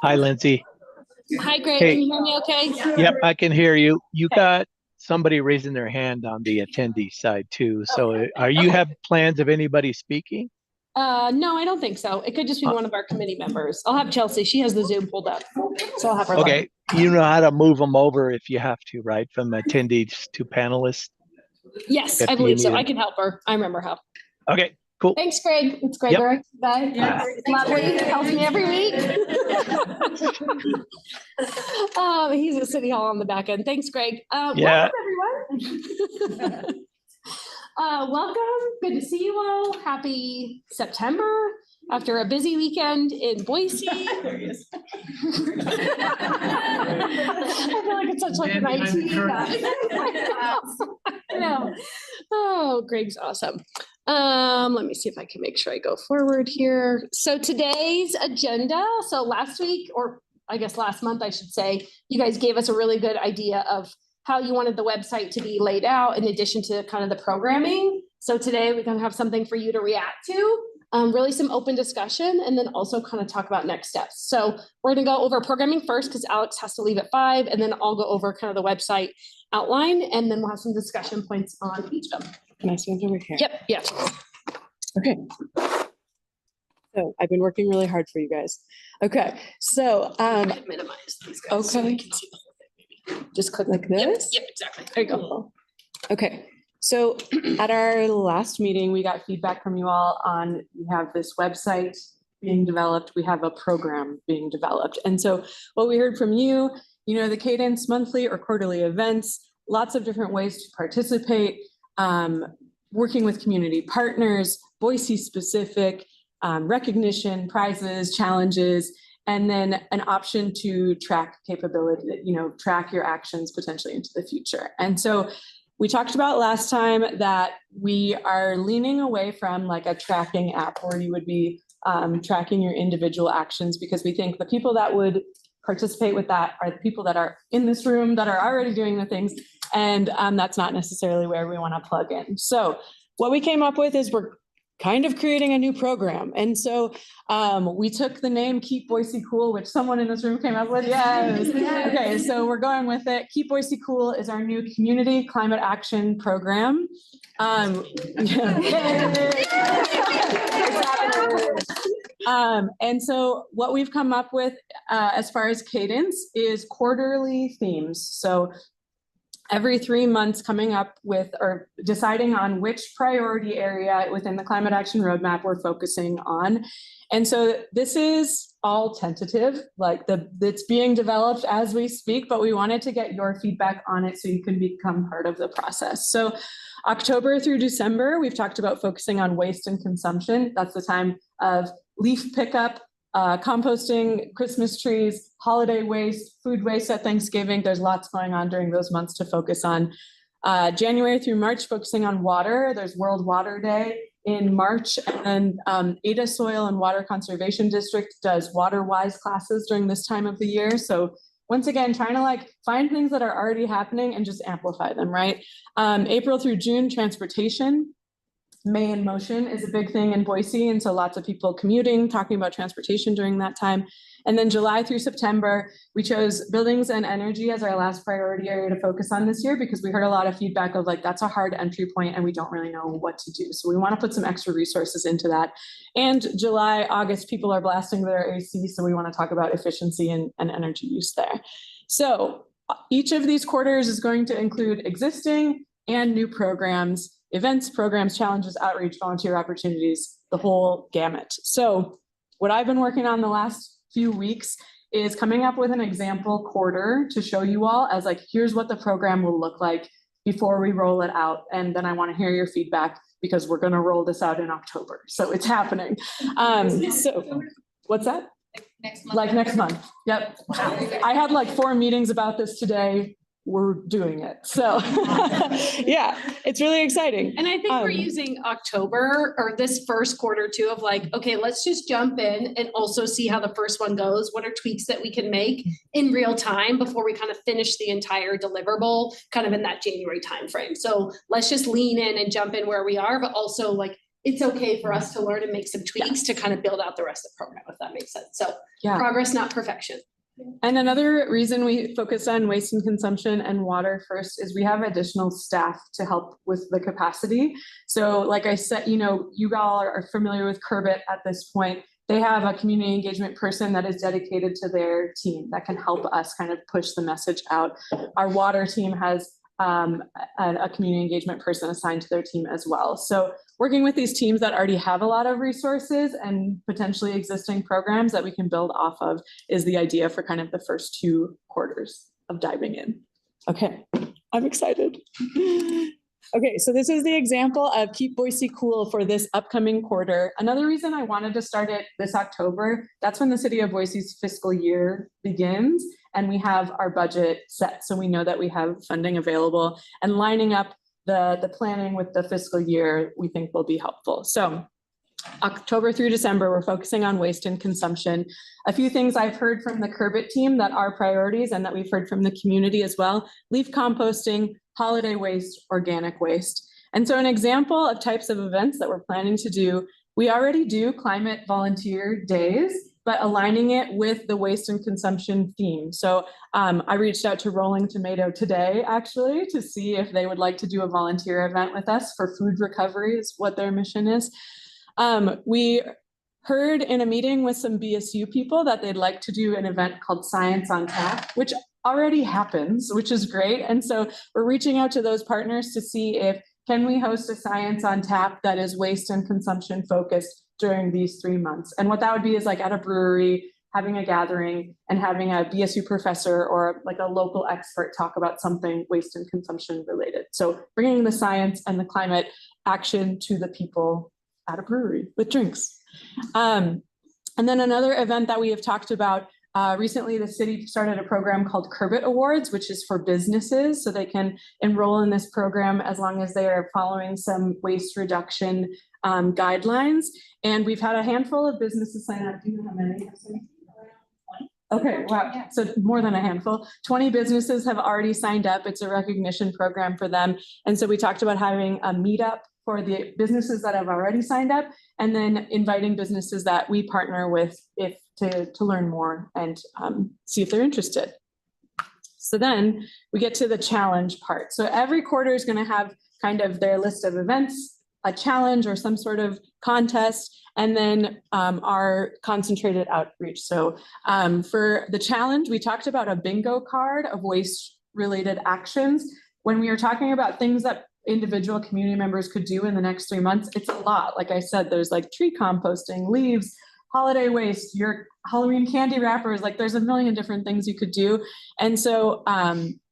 Hi, Lindsay. Hi, Greg. Can Hey, you hear me okay? yep, I can hear you. You Okay. got somebody raising their hand on the attendee side too. So are you Okay. have plans of anybody speaking? No, I don't think so. It could just be Uh, one of our committee members. I'll have Chelsea. She has the Zoom pulled up. So I'll have her look. okay, you know how to move them over if you have to, right? From attendees to panelists Yes, if I you believe need so. I them. can help her. I remember how. Okay, cool. Thanks, Greg. It's Yep. Gregory. Bye. Uh, Lovely. Helps me every week. He's at City Hall on the back end. Thanks, Greg. yeah, Welcome, everyone. Welcome. Good to see you all. Happy September after a busy weekend in Boise. There he is. I feel like it's such like an IT guy. I know. Oh, Greg's awesome. Let me see if I can make sure I go forward here. So today's agenda. So last week, or I guess last month, I should say, you guys gave us a really good idea of how you wanted the website to be laid out in addition to kind of the programming. So today we're going to have something for you to react to, really some open discussion, and then also kind of talk about next steps. So we're going to go over programming first because Alex has to leave at 5, and then I'll go over kind of the website outline, and then we'll have some discussion points on each of them. Can I stand over here? Yep, yeah. Okay. So I've been working really hard for you guys. Okay, so Minimize these guys so okay. we can see the whole thing. Maybe. Just click like Yep, this. yep, exactly. There you go. Okay, so at our last meeting, we got feedback from you all on, we have this website being developed, we have a program being developed. And so what we heard from you, the cadence monthly or quarterly events, lots of different ways to participate, working with community partners, Boise specific, recognition, prizes, challenges, and then an option to track capability, track your actions potentially into the future. And so we talked about last time that we are leaning away from like a tracking app where you would be tracking your individual actions, because we think the people that would participate with that are the people that are in this room that are already doing the things. And that's not necessarily where we want to plug in. So what we came up with is we're kind of creating a new program. And so we took the name Keep Boise Cool, which someone in this room came up with. Yes. Okay, so we're going with it. Keep Boise Cool is our new community climate action program. And so what we've come up with as far as cadence is quarterly themes. So every 3 months coming up with or deciding on which priority area within the climate action roadmap we're focusing on. And so this is all tentative, like it's being developed as we speak, but we wanted to get your feedback on it so you can become part of the process. So October through December, we've talked about focusing on waste and consumption. That's the time of leaf pickup, composting, Christmas trees, holiday waste, food waste at Thanksgiving. There's lots going on during those months to focus on. January through March, focusing on water. There's World Water Day in March, and Ada Soil and Water Conservation District does Water Wise classes during this time of the year. So once again, trying to find things that are already happening and just amplify them, right? April through June, transportation. May in Motion is a big thing in Boise, and so lots of people commuting, talking about transportation during that time. And then July through September, we chose buildings and energy as our last priority area to focus on this year, because we heard a lot of feedback of that's a hard entry point and we don't really know what to do. So we want to put some extra resources into that. And July, August, people are blasting their AC, so we want to talk about efficiency and energy use there. So each of these quarters is going to include existing and new programs, events, programs, challenges, outreach, volunteer opportunities, the whole gamut. So what I've been working on the last few weeks is coming up with an example quarter to show you all as here's what the program will look like before we roll it out. And then I want to hear your feedback, because we're going to roll this out in October. So it's happening. So what's that? Next month. Next month. Yep. I had 4 meetings about this today. We're doing it. So yeah, it's really exciting. And I think we're using October or this first quarter too of okay, let's just jump in and also see how the first one goes. What are tweaks that we can make in real time before we kind of finish the entire deliverable kind of in that January timeframe. So let's just lean in and jump in where we are, but also it's okay for us to learn and make some tweaks to kind of build out the rest of the program, if that makes sense. So Yeah. progress, not perfection. And another reason we focus on waste and consumption and water first is we have additional staff to help with the capacity. So like I said, you know, you all are familiar with Curbit at this point. They have a community engagement person that is dedicated to their team that can help us kind of push the message out. Our water team has a community engagement person assigned to their team as well. So working with these teams that already have a lot of resources and potentially existing programs that we can build off of is the idea for kind of the first 2 quarters of diving in. Okay, I'm excited. Okay, so this is the example of Keep Boise Cool for this upcoming quarter. Another reason I wanted to start it this October, that's when the city of Boise's fiscal year begins, and we have our budget set. So we know that we have funding available, and lining up the planning with the fiscal year we think will be helpful. So October through December, we're focusing on waste and consumption. A few things I've heard from the Curbit team that are priorities and that we've heard from the community as well: leaf composting, holiday waste, organic waste. And so an example of types of events that we're planning to do, we already do climate volunteer days, but aligning it with the waste and consumption theme. So I reached out to Rolling Tomato today, actually, to see if they would like to do a volunteer event with us for food recovery, is what their mission is. We heard in a meeting with some BSU people that they'd like to do an event called Science on Tap, which already happens, which is great. And so we're reaching out to those partners to see if can we host a Science on Tap that is waste and consumption focused during these 3 months. And what that would be is like at a brewery, having a gathering and having a BSU professor or like a local expert talk about something waste and consumption related. So bringing the science and the climate action to the people at a brewery with drinks. And then another event that we have talked about recently, the city started a program called Curbit Awards, which is for businesses. So they can enroll in this program as long as they are following some waste reduction guidelines. And we've had a handful of businesses sign up. Do you know how many? Okay, wow. So more than a handful. 20 businesses have already signed up. It's a recognition program for them. And so we talked about having a meetup for the businesses that have already signed up, and then inviting businesses that we partner with to learn more and see if they're interested. So then we get to the challenge part. So every quarter is going to have kind of their list of events, a challenge or some sort of contest, and then our concentrated outreach. So for the challenge, we talked about a bingo card of waste-related actions. When we were talking about things that individual community members could do in the next 3 months, it's a lot. Like I said, there's like tree composting, leaves, holiday waste, your Halloween candy wrappers, like there's a million different things you could do. And so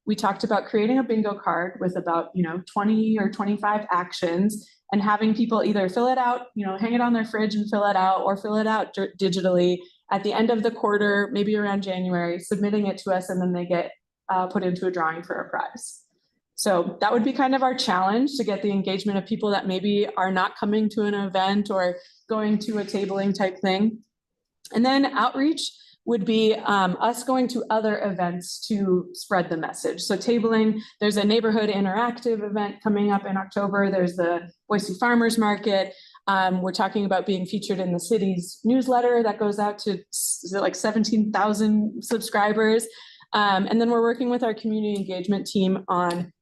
we talked about creating a bingo card with about, 20 or 25 actions and having people either fill it out, hang it on their fridge and fill it out, or fill it out digitally at the end of the quarter, maybe around January, submitting it to us, and then they get put into a drawing for a prize. So that would be kind of our challenge, to get the engagement of people that maybe are not coming to an event or going to a tabling type thing. And then outreach would be us going to other events to spread the message. So tabling, there's a neighborhood interactive event coming up in October. There's the Boise Farmers Market. We're talking about being featured in the city's newsletter that goes out to like 17,000 subscribers. And then we're working with our community engagement team on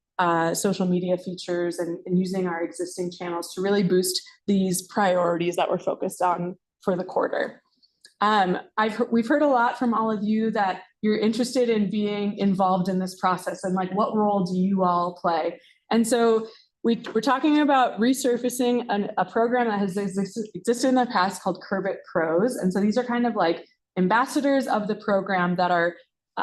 social media features and using our existing channels to really boost these priorities that we're focused on for the quarter. We've heard a lot from all of you that you're interested in being involved in this process, and like, what role do you all play? And so we're talking about resurfacing a program that has existed in the past called Curbit Pros. And so these are kind of like ambassadors of the program that are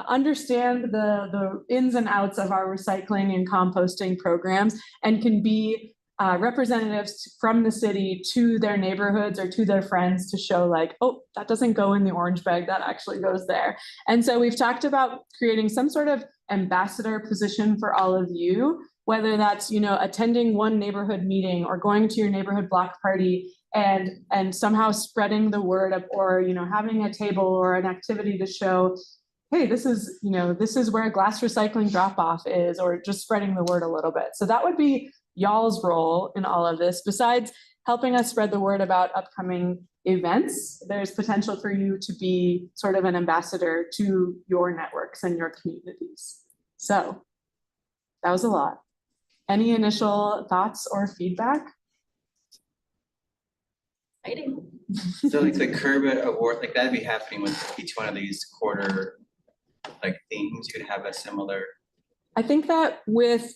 understand the ins and outs of our recycling and composting programs, and can be representatives from the city to their neighborhoods or to their friends to show like, oh, that doesn't go in the orange bag, that actually goes there. And so we've talked about creating some sort of ambassador position for all of you, whether that's, attending one neighborhood meeting or going to your neighborhood block party and somehow spreading the word up, or, having a table or an activity to show, hey, this is where glass recycling drop off is, or just spreading the word a little bit. So that would be y'all's role in all of this, besides helping us spread the word about upcoming events. There's potential for you to be sort of an ambassador to your networks and your communities. So that was a lot. Any initial thoughts or feedback? Exciting. So like the Kerbit Award, like that'd be happening with each one of these quarter like themes. You could have a similar. I think that with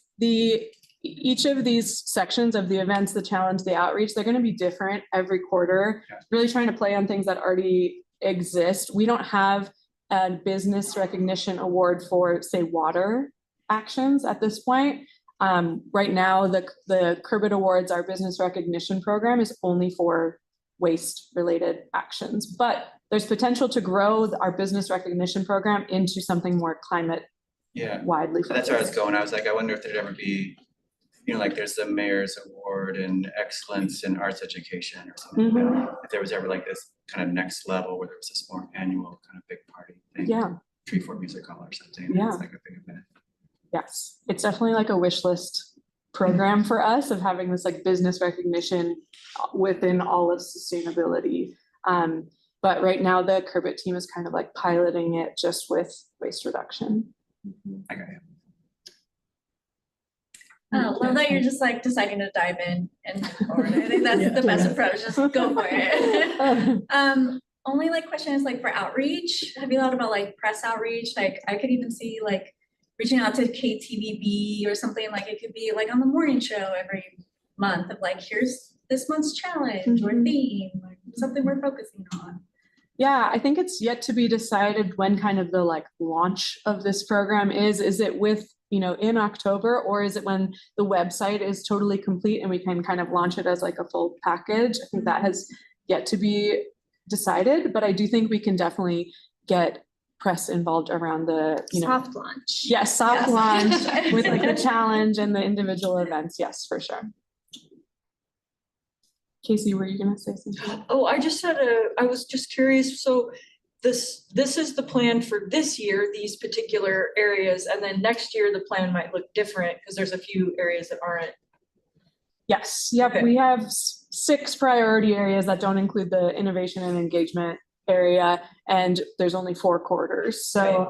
each of these sections of the events, the challenge, the outreach, they're going to be different every quarter, really trying to play on things that already exist. We don't have a business recognition award for, say, water actions at this point. Right now, the Kerbit Awards, our business recognition program, is only for waste related actions, but there's potential to grow our business recognition program into something more climate widely focused. That's where I was going. I was like, I wonder if there'd ever be, like there's the Mayor's Award and Excellence in Arts Education or something like that. If there was ever like this kind of next level where there was this more annual kind of big party thing. Yeah. Tree Fort Music Hall or something. Yeah. It's like a big event. Yes, it's definitely like a wish list program for us of having this like business recognition within all of sustainability. But right now the Kerbit team is kind of like piloting it just with waste reduction. I got you. Oh, love that you're just like deciding to dive in and move forward. I think that's the best approach. Just go for it. Only like question is like for outreach. Have you thought about like press outreach? Like I could even see like reaching out to KTVB or something, like it could be like on the morning show every month of like, here's this month's challenge or theme, like something we're focusing on. Yeah, I think it's yet to be decided when kind of the like launch of this program is. Is it with, in October, or is it when the website is totally complete and we can kind of launch it as like a full package? I think that has yet to be decided, but I do think we can definitely get press involved around the, soft launch. Yes, soft launch with like the challenge and the individual events. Yes, for sure. Casey, were you gonna say something? Oh, I was just curious. So this is the plan for this year, these particular areas, and then next year the plan might look different because there's a few areas that aren't. Yes, yep, Okay. We have 6 priority areas that don't include the innovation and engagement area, and there's only 4 quarters. So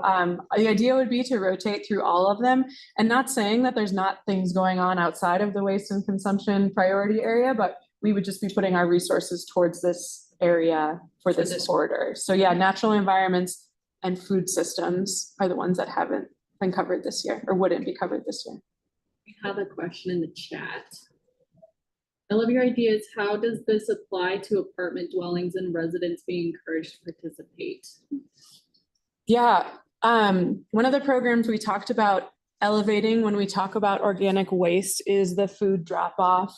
the idea would be to rotate through all of them, and not saying that there's not things going on outside of the waste and consumption priority area, but we would just be putting our resources towards this area for this quarter. So yeah, natural environments and food systems are the ones that haven't been covered this year or wouldn't be covered this year. We have a question in the chat. I love your ideas. How does this apply to apartment dwellings and residents being encouraged to participate? Yeah, one of the programs we talked about elevating when we talk about organic waste is the food drop-off,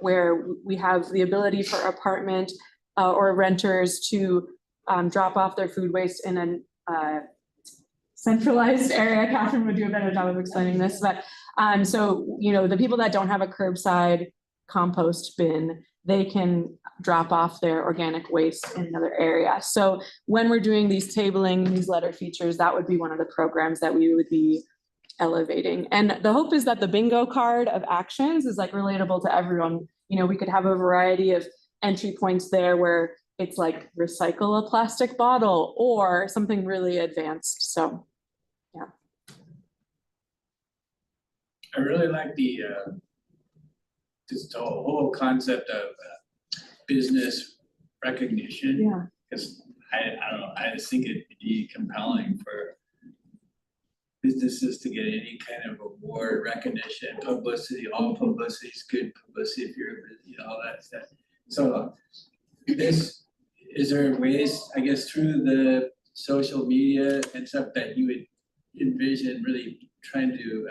where we have the ability for apartment or renters to drop off their food waste in a centralized area. Catherine would do a better job of explaining this, but so the people that don't have a curbside compost bin, they can drop off their organic waste in another area. So when we're doing these tabling newsletter features, that would be one of the programs that we would be elevating. And the hope is that the bingo card of actions is like relatable to everyone. We could have a variety of entry points there where it's like recycle a plastic bottle or something really advanced. So yeah. I really like the just the whole concept of business recognition. Yeah. Because I don't know, I just think it'd be compelling for businesses to get any kind of award, recognition, publicity. All publicity is good publicity if you're, all that stuff. So is there ways, I guess, through the social media and stuff that you would envision really trying to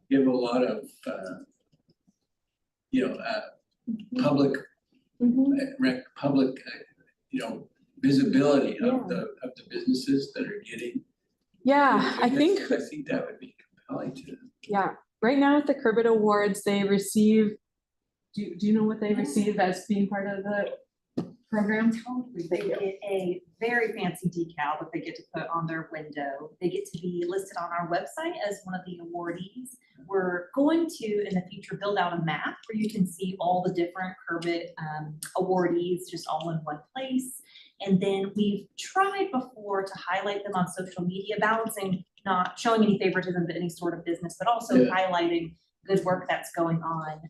give a lot of public public visibility of the businesses that are getting. Yeah, I think that would be compelling to them. Yeah, right now at the Kerbit Awards, they receive. Do you know what they receive as being part of the program? Totally. They get a very fancy decal that they get to put on their window. They get to be listed on our website as one of the awardees. We're going to, in the future, build out a map where you can see all the different Curvit awardees just all in one place. And then we've tried before to highlight them on social media, balancing not showing any favoritism to any sort of business, but also highlighting good work that's going on.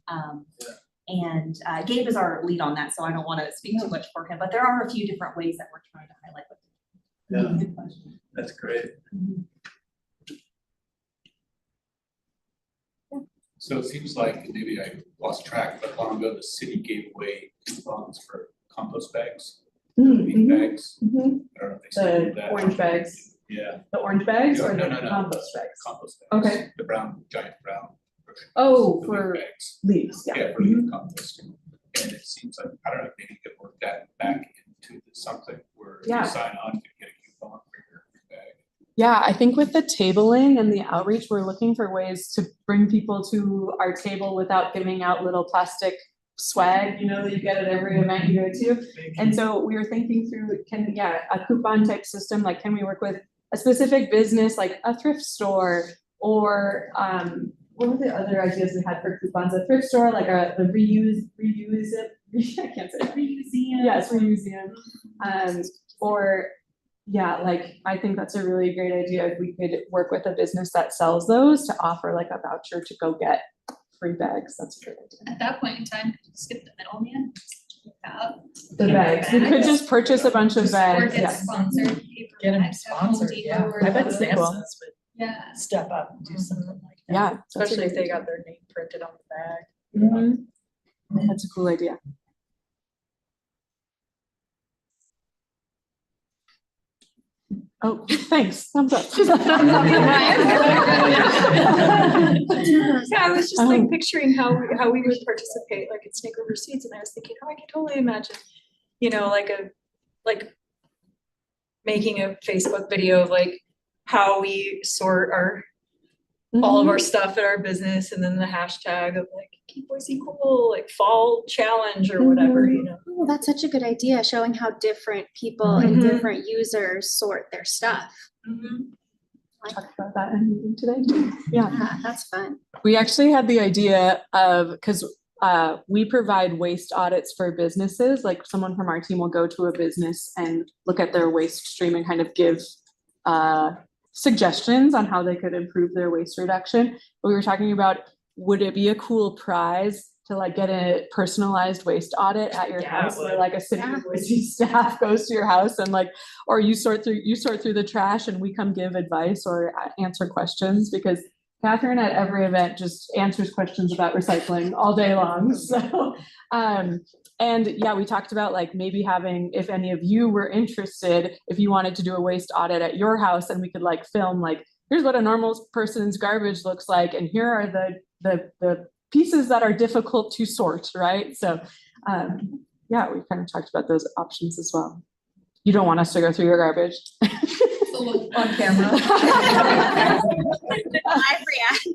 And Gabe is our lead on that, so I don't want to speak too much for him, but there are a few different ways that we're trying to highlight. Yeah, that's great. So it seems like, maybe I lost track, but long ago, the city gave away coupons for compost bags, bean bags. I don't know if they still do The that. orange bags, Yeah, the orange bags or No, the no, no. compost bags? compost bags. Okay. The brown, giant brown. version. Oh, The for big bags. leaves, yeah. Yeah, for leaf composting. And it seems like, I don't know, maybe you could work that back into something where if Yeah. you sign on, you can get a coupon for your bag. Yeah, I think with the tabling and the outreach, we're looking for ways to bring people to our table without giving out little plastic swag, that you get at every event you go to. And so we were thinking through, a coupon type system, like can we work with a specific business, like a thrift store, or what were the other ideas we had for coupons? A thrift store, like the reuse it, I can't say remuseum. Yes, remuseum. Or I think that's a really great idea if we could work with a business that sells those to offer like a voucher to go get free bags. That's a great idea. At that point in time, could you skip the middleman? The bags. We could just purchase a bunch of Or bags. get Yeah. sponsored paper Get 'em bags at Home sponsored, Depot yeah. or I bet whatever. Sam's would Yeah. step up and do something like that. Yeah. that's a Especially if great they got their name printed on the bag. idea. Mhm. That's a cool idea. Oh, thanks. Thumbs up. Yeah, I was just like picturing how we would participate, like at Snake River Seeds, and I was thinking, I could totally imagine, like making a Facebook video of like how we sort all of our stuff at our business, and then the hashtag of like keep Boise cool, like fall challenge or whatever, Oh, that's such a good idea, showing how different people and different users sort their stuff. Talked about that in a meeting today too. Yeah. Yeah, that's fun. We actually had the idea of, because we provide waste audits for businesses, like someone from our team will go to a business and look at their waste stream and kind of give suggestions on how they could improve their waste reduction. But we were talking about, would it be a cool prize to like get a personalized waste audit at your house, where like a city of Boise staff goes to your house and like, or you sort through the trash and we come give advice or answer questions, because Catherine at every event just answers questions about recycling all day long. So, and yeah, we talked about like maybe having, if any of you were interested, if you wanted to do a waste audit at your house, and we could like film like, here's what a normal person's garbage looks like, and here are the pieces that are difficult to sort, right? So yeah, we kind of talked about those options as well. You don't want us to go through your garbage. On camera.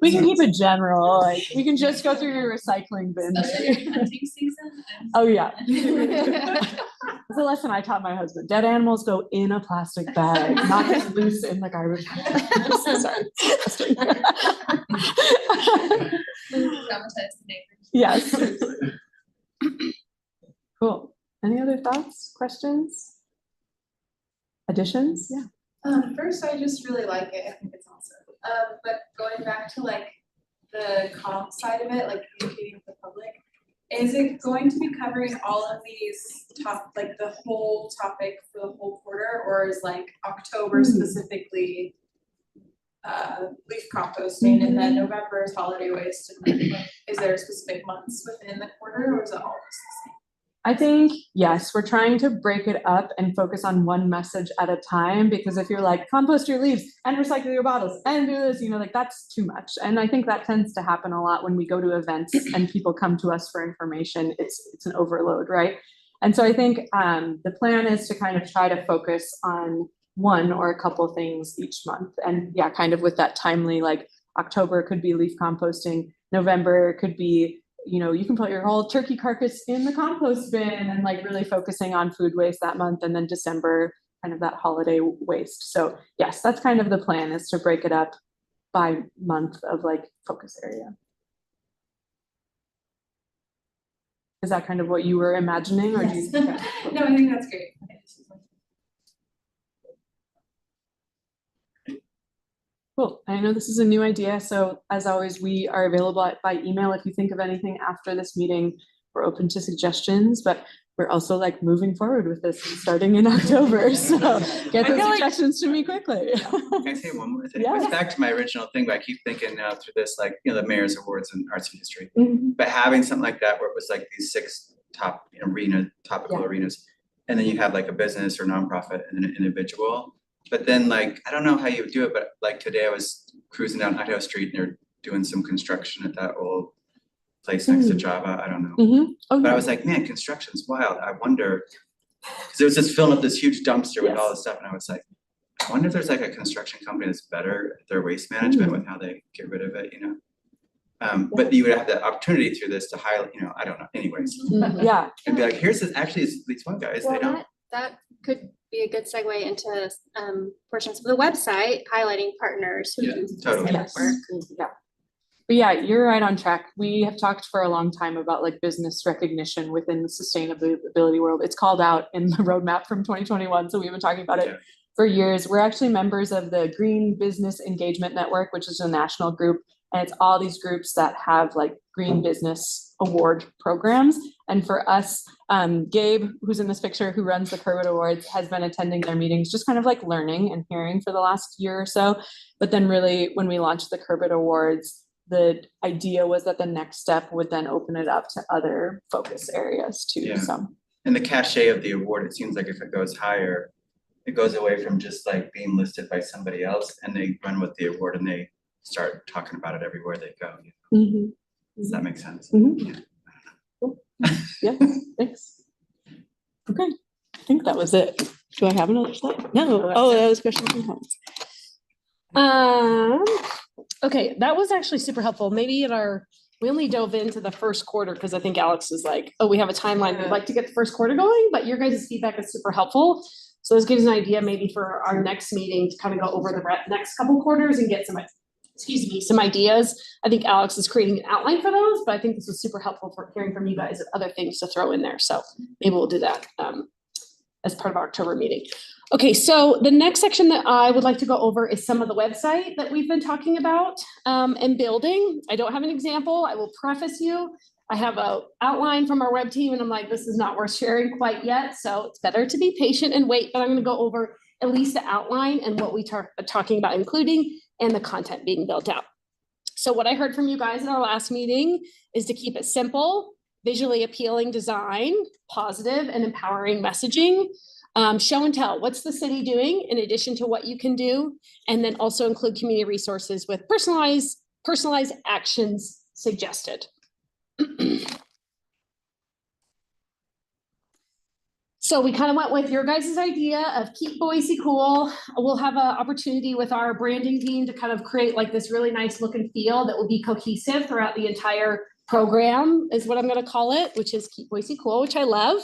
We can keep it general, like we can just go through your recycling bin. Hunting season. Oh yeah. It's a lesson I taught my husband. Dead animals go in a plastic bag, not just loose in the garbage. Sorry. Traumatize the neighbors. Yes. Cool. Any other thoughts, questions? Additions? Yeah. First, I just really like it. I think it's awesome. But going back to like the comp side of it, like communicating with the public, is it going to be covering all of these like the whole topic for the whole quarter, or is like October specifically leaf composting, and then November is holiday waste, and then like, is there specific months within the quarter, or is it all just the same? I think, yes, we're trying to break it up and focus on one message at a time, because if you're like compost your leaves and recycle your bottles and do this, like that's too much. And I think that tends to happen a lot when we go to events and people come to us for information. It's an overload, right? And so I think the plan is to kind of try to focus on one or a couple things each month. And yeah, kind of with that timely, like October could be leaf composting, November could be you can put your whole turkey carcass in the compost bin and like really focusing on food waste that month, and then December, kind of that holiday waste. So yes, that's kind of the plan, is to break it up by month of like focus area. Is that kind of what you were imagining, or do you? Yes. No, I think that's great. Cool. I know this is a new idea, so as always, we are available by email if you think of anything after this meeting. We're open to suggestions, but we're also like moving forward with this starting in October, so get those suggestions to me quickly. Can I say one more thing? Yeah. It's back to my original thing, but I keep thinking now through this, like, the Mayor's Awards in Arts and History. Mhm. But having something like that where it was like these 6 top topical Yeah. arenas, and then you have like a business or nonprofit and then an individual. But then like, I don't know how you would do it, but like today I was cruising down Idaho Street and they're doing some construction at that old place next to Java, I don't know. Oh, But I yeah. was like, man, construction's wild. I wonder, because it was just filling up this huge dumpster with all this stuff, and I was like, I wonder if there's like a construction company that's better at their waste management with how they get rid of it, But you would have the opportunity through this to highlight, I don't know, anyways. Yeah. And be like, here's this, actually, it's these one guys, they Well, don't. that could be a good segue into portions of the website highlighting partners who do this totally. kind of work. Yeah. But yeah, you're right on track. We have talked for a long time about like business recognition within the sustainability world. It's called out in the roadmap from 2021. So we've been talking about it for years. We're actually members of the Green Business Engagement Network, which is a national group. And it's all these groups that have like green business award programs. And for us, Gabe, who's in this picture, who runs the Kerwood Awards, has been attending their meetings, just kind of like learning and hearing for the last year or so. But then really when we launched the Kerwood Awards, the idea was that the next step would then open it up to other focus areas too. Yeah. So. And the cachet of the award, it seems like if it goes higher, it goes away from just like being listed by somebody else, and they run with the award and they start talking about it everywhere they go. Does that make sense? Yeah. Cool. Yeah, thanks. Okay, I think that was it. Do I have another slide? No. Oh, that was questions and comments. Okay, that was actually super helpful. Maybe we only dove into the first quarter because I think Alex is like, oh, we have a timeline. We'd like to get the first quarter going, but your guys' feedback is super helpful. So this gives an idea maybe for our next meeting to kind of go over the next couple quarters and get some ideas. I think Alex is creating an outline for those, but I think this was super helpful for hearing from you guys and other things to throw in there. So maybe we'll do that as part of our October meeting. Okay, so the next section that I would like to go over is some of the website that we've been talking about and building. I don't have an example. I will preface you. I have an outline from our web team and I'm like, this is not worth sharing quite yet. So it's better to be patient and wait, but I'm going to go over at least the outline and what we are talking about including and the content being built out. So what I heard from you guys in our last meeting is to keep it simple, visually appealing design, positive and empowering messaging. Show and tell, what's the city doing in addition to what you can do? And then also include community resources with personalized actions suggested. So we kind of went with your guys' idea of keep Boise cool. We'll have an opportunity with our branding team to kind of create like this really nice look and feel that will be cohesive throughout the entire program is what I'm going to call it, which is Keep Boise Cool, which I love.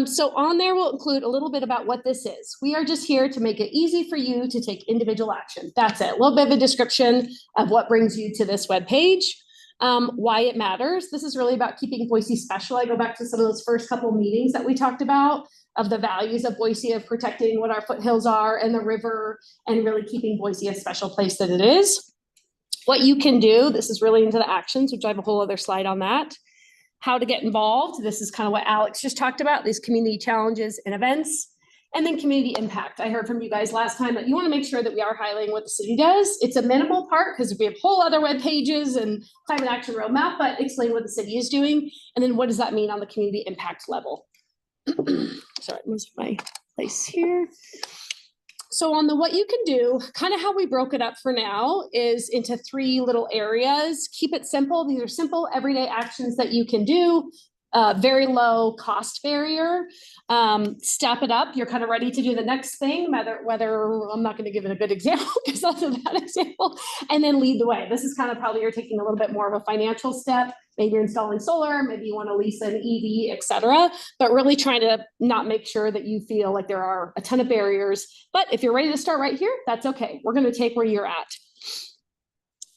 So on there, we'll include a little bit about what this is. We are just here to make it easy for you to take individual action. That's it. A little bit of a description of what brings you to this web page, why it matters. This is really about keeping Boise special. I go back to some of those first couple meetings that we talked about of the values of Boise, of protecting what our foothills are and the river, and really keeping Boise a special place that it is. What you can do, this is really into the actions, which I have a whole other slide on that. How to get involved. This is kind of what Alex just talked about, these community challenges and events. And then community impact. I heard from you guys last time that you want to make sure that we are highlighting what the city does. It's a minimal part because we have whole other web pages and climate action roadmap, but explain what the city is doing. And then what does that mean on the community impact level? Sorry, I'm losing my place here. So on the what you can do, kind of how we broke it up for now is into 3 little areas. Keep it simple. These are simple everyday actions that you can do. very low cost barrier. Step it up, you're kind of ready to do the next thing, whether I'm not going to give it a good example because that's a bad example, and then lead the way. This is kind of probably you're taking a little bit more of a financial step. Maybe you're installing solar, maybe you want to lease an EV, et cetera, but really trying to not make sure that you feel like there are a ton of barriers. But if you're ready to start right here, that's okay. We're going to take where you're at.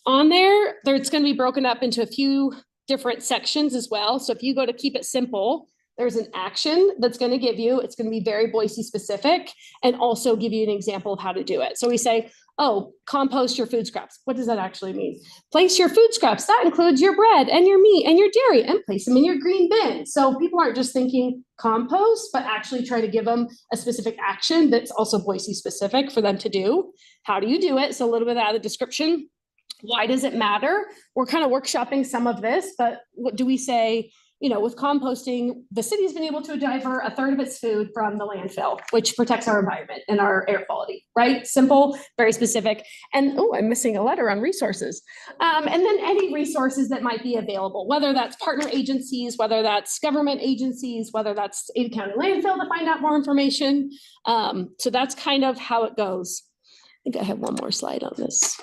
On there, it's going to be broken up into a few different sections as well. So if you go to keep it simple, there's an action that's going to give you, it's going to be very Boise specific and also give you an example of how to do it. So we say, oh, compost your food scraps. What does that actually mean? Place your food scraps. That includes your bread and your meat and your dairy and place them in your green bin. So people aren't just thinking compost, but actually try to give them a specific action that's also Boise specific for them to do. How do you do it? So a little bit out of the description. Why does it matter? We're kind of workshopping some of this, but what do we say? You know, with composting, the city's been able to divert a third of its food from the landfill, which protects our environment and our air quality, right? Simple, very specific. And oh, I'm missing a letter on resources. And then any resources that might be available, whether that's partner agencies, whether that's government agencies, whether that's Ada County landfill to find out more information. So that's kind of how it goes. I think I have one more slide on this.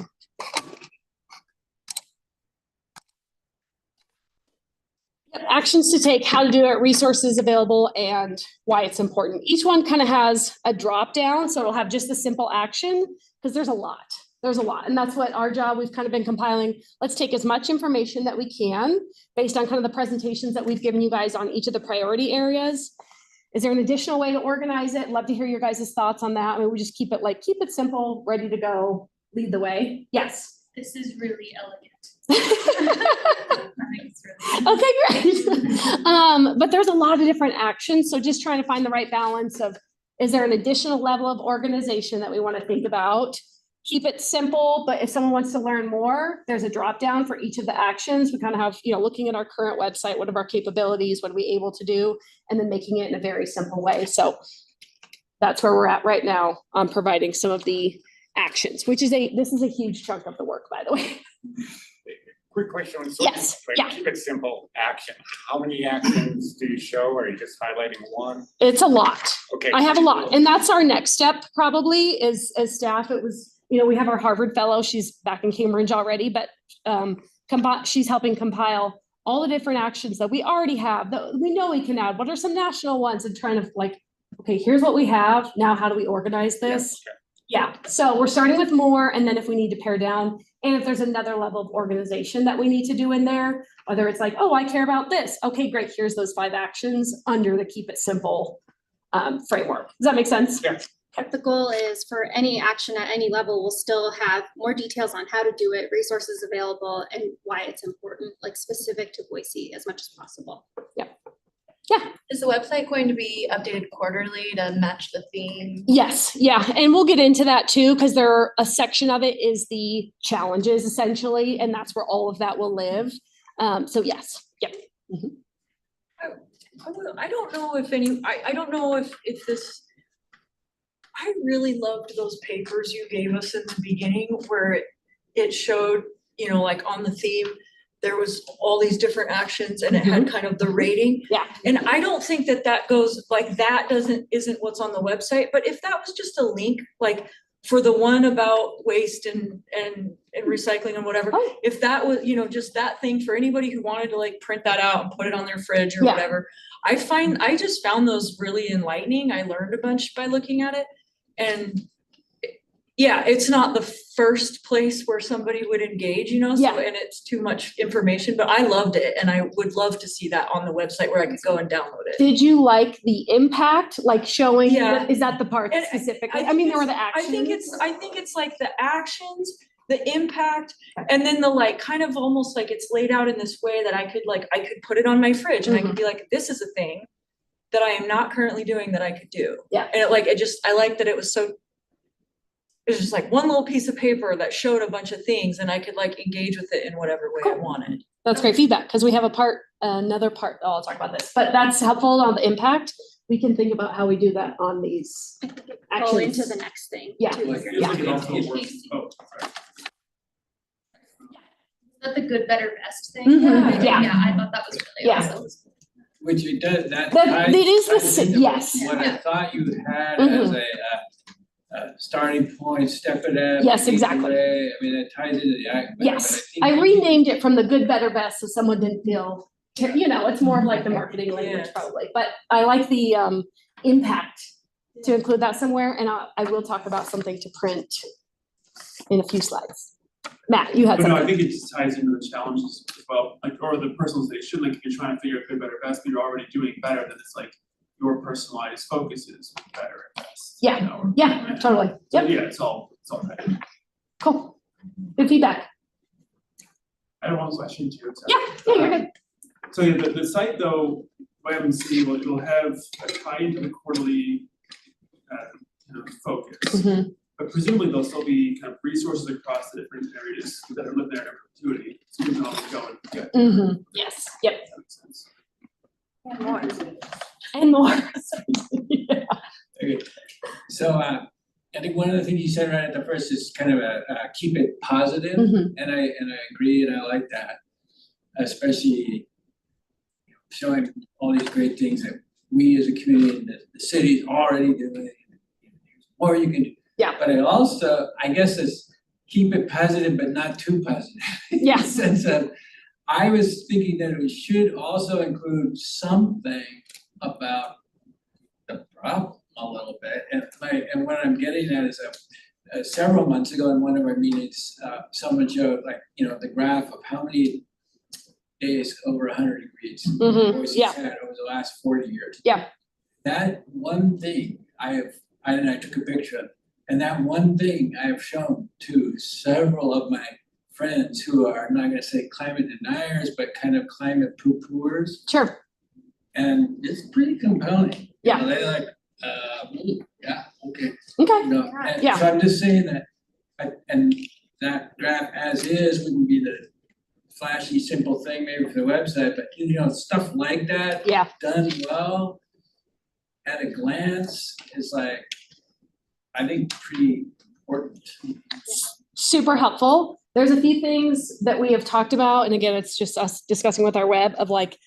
Actions to take, how to do it, resources available, and why it's important. Each one kind of has a drop down, so it'll have just the simple action because there's a lot. There's a lot, and that's what our job. We've kind of been compiling. Let's take as much information that we can based on kind of the presentations that we've given you guys on each of the priority areas. Is there an additional way to organize it? Love to hear your guys' thoughts on that. I mean, we just keep it simple, ready to go, lead the way. Yes. This is really elegant. Okay, great. But there's a lot of different actions. So just trying to find the right balance of, is there an additional level of organization that we want to think about? Keep it simple, but if someone wants to learn more, there's a drop down for each of the actions. We kind of have, you know, looking at our current website, what are our capabilities, what are we able to do, and then making it in a very simple way. So that's where we're at right now on providing some of the actions, which is this is a huge chunk of the work, by the way. Quick question. So yes. Yeah. Keep it simple. Action. How many actions do you show? Or are you just highlighting one? It's a lot. Okay. I have a lot. And that's our next step probably is as staff. It was, you know, we have our Harvard fellow. She's back in Cambridge already, but she's helping compile all the different actions that we already have that we know we can add. What are some national ones and trying to like, okay, here's what we have. Now, how do we organize this? Yeah. Okay. Yeah, so we're starting with more, and then if we need to pare down, and if there's another level of organization that we need to do in there, whether it's like, oh, I care about this. Okay, great, here's those 5 actions under the keep it simple framework. Does that make sense? Yeah. The goal is for any action at any level, we'll still have more details on how to do it, resources available, and why it's important, like specific to Boise as much as possible. Yeah. Yeah. Is the website going to be updated quarterly to match the theme? Yes. Yeah. And we'll get into that too, because a section of it is the challenges essentially, and that's where all of that will live. So yes. Yep. Mm-hmm. I don't know if I don't know if this, I really loved those papers you gave us in the beginning where it showed, you know, like on the theme, there was all these different actions and it had kind of the rating. Yeah. And I don't think that goes like that isn't what's on the website, but if that was just a link, like for the one about waste and recycling and whatever, if that was, you know, just that thing for anybody who wanted to like print that out and put it on their fridge or whatever, I just found those really enlightening. I learned a bunch by looking at it. And yeah, it's not the first place where somebody would engage, you know, so, and it's too much information, but I loved it. And I would love to see that on the website where I could go and download it. Did you like the impact, like showing, is that the part specifically? I mean, there were the actions. I think it's like the actions, the impact, and then the like kind of almost like it's laid out in this way that I could put it on my fridge and I could be like, this is a thing that I am not currently doing that I could do. Yeah. And I like that it was so, it was just like one little piece of paper that showed a bunch of things and I could like engage with it in whatever way I wanted. That's great feedback because we have another part, I'll talk about this, but that's helpful on the impact. We can think about how we do that on these actions. Go into the next thing. Yeah. Is that the good, better, best thing? Mm-hmm. Yeah, I thought that was really awesome. Which it does, that That- ties- it is the ties si- into yes. What I thought you had Mhm. as a starting point, step it up. Yes, lead the exactly. way. I mean, it ties into the act. but Yes, think I you- renamed it from the good, better, best, so someone didn't feel, you know, it's more of like the marketing language Yes. probably, but I like the impact to include that somewhere, and I will talk about something to print in a few slides. Matt, you had But no, I something. think it just ties into the challenges as well, like, or the personalization, like if you're trying to figure out good, better, best, but you're already doing better, then it's like your personalized focus is better and best. Yeah, you know, or- yeah, totally, So yep, yeah, it's all right. cool, good feedback, I have one question too. so, yeah, you're good. So yeah, the site though, YMC, it'll have a tie into the quarterly focus. Mhm. But presumably there'll still be kind of resources across the different areas that are lived there in perpetuity, so you can always go and get. Mhm. Yes, yep, That makes sense. and more. Yeah. Okay, so I think one of the things you said right at the first is kind of keep it positive, Mhm. and I agree, and I like that. Especially showing all these great things that we as a community and the city's already doing, there's more you can do. Yeah. But I also, I guess is keep it positive, but not too positive. In Yeah. the sense of, I was thinking that we should also include something about the problem a little bit. And what I'm getting at is several months ago in one of our meetings, someone showed like, the graph of how many days over 100 degrees Mhm, Boise yeah. had over the last 40 years. Yeah. That one thing I took a picture of, and that one thing I have shown to several of my friends who are, I'm not gonna say climate deniers, but kind of climate poo-pooers. Sure. And it's pretty compelling. Yeah. They're like, yeah, okay. Okay, And Yeah. so I'm just saying that, and that graph as is wouldn't be the flashy, simple thing maybe for the website, but stuff like that. Yeah. Done well, at a glance, is like, I think pretty important. super helpful. There's a few things that we have talked about, and again, it's just us discussing with our web of like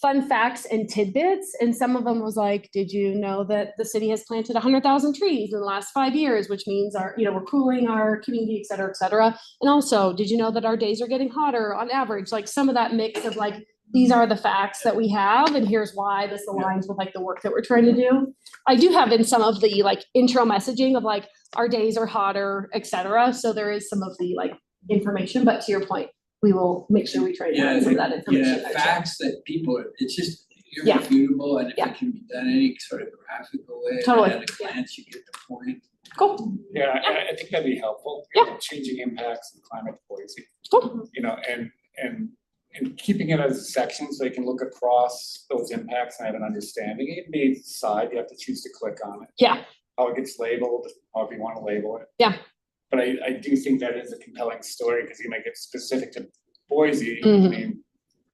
fun facts and tidbits. And some of them was like, did you know that the city has planted 100,000 trees in the last 5 years, which means we're cooling our community, et cetera, et cetera. And also, did you know that our days are getting hotter on average? Like some of that mix of like, these are the facts that we have, and here's why this aligns with like the work that we're trying to do. I do have in some of the like intro messaging of like, our days are hotter, et cetera. So there is some of the like information, but to your point, we will make sure we try to add some of that information. Yeah, facts that people, it's just Yeah. irrefutable, and if Yeah. it can be done any sort of graphical way, Totally. at a glance, you get the point. Cool, Yeah, I think that'd be helpful. Yeah. Changing impacts and climate Boise, cool, and keeping it as a section so you can look across those impacts and have an understanding. It may decide, you have to choose to click on it. Yeah. How it gets labeled, however you want to label it. Yeah. But I do think that is a compelling story because you make it specific to Boise. I Mhm. mean,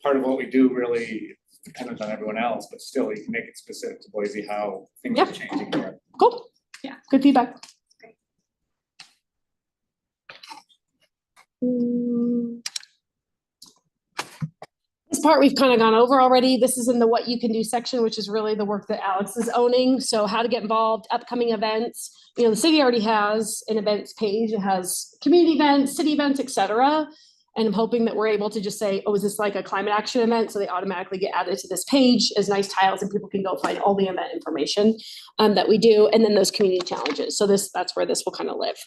part of what we do really is dependent on everyone else, but still you can make it specific to Boise, how things Yeah. are changing here. cool. Yeah, good feedback. This part we've kind of gone over already. This is in the what you can do section, which is really the work that Alex is owning. So how to get involved, upcoming events. The city already has an events page. It has community events, city events, et cetera. And I'm hoping that we're able to just say, oh, is this like a climate action event? So they automatically get added to this page as nice tiles and people can go find all the event information that we do. And then those community challenges. So that's where this will kind of live.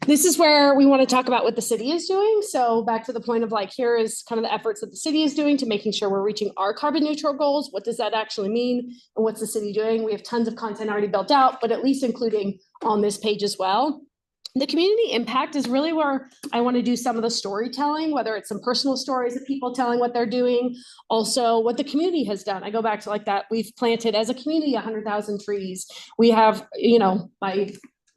This is where we want to talk about what the city is doing. So back to the point of like, here is kind of the efforts that the city is doing to making sure we're reaching our carbon neutral goals. What does that actually mean? And what's the city doing? We have tons of content already built out, but at least including on this page as well. The community impact is really where I want to do some of the storytelling, whether it's some personal stories of people telling what they're doing, also what the community has done. I go back to like that, we've planted as a community 100,000 trees. We have, by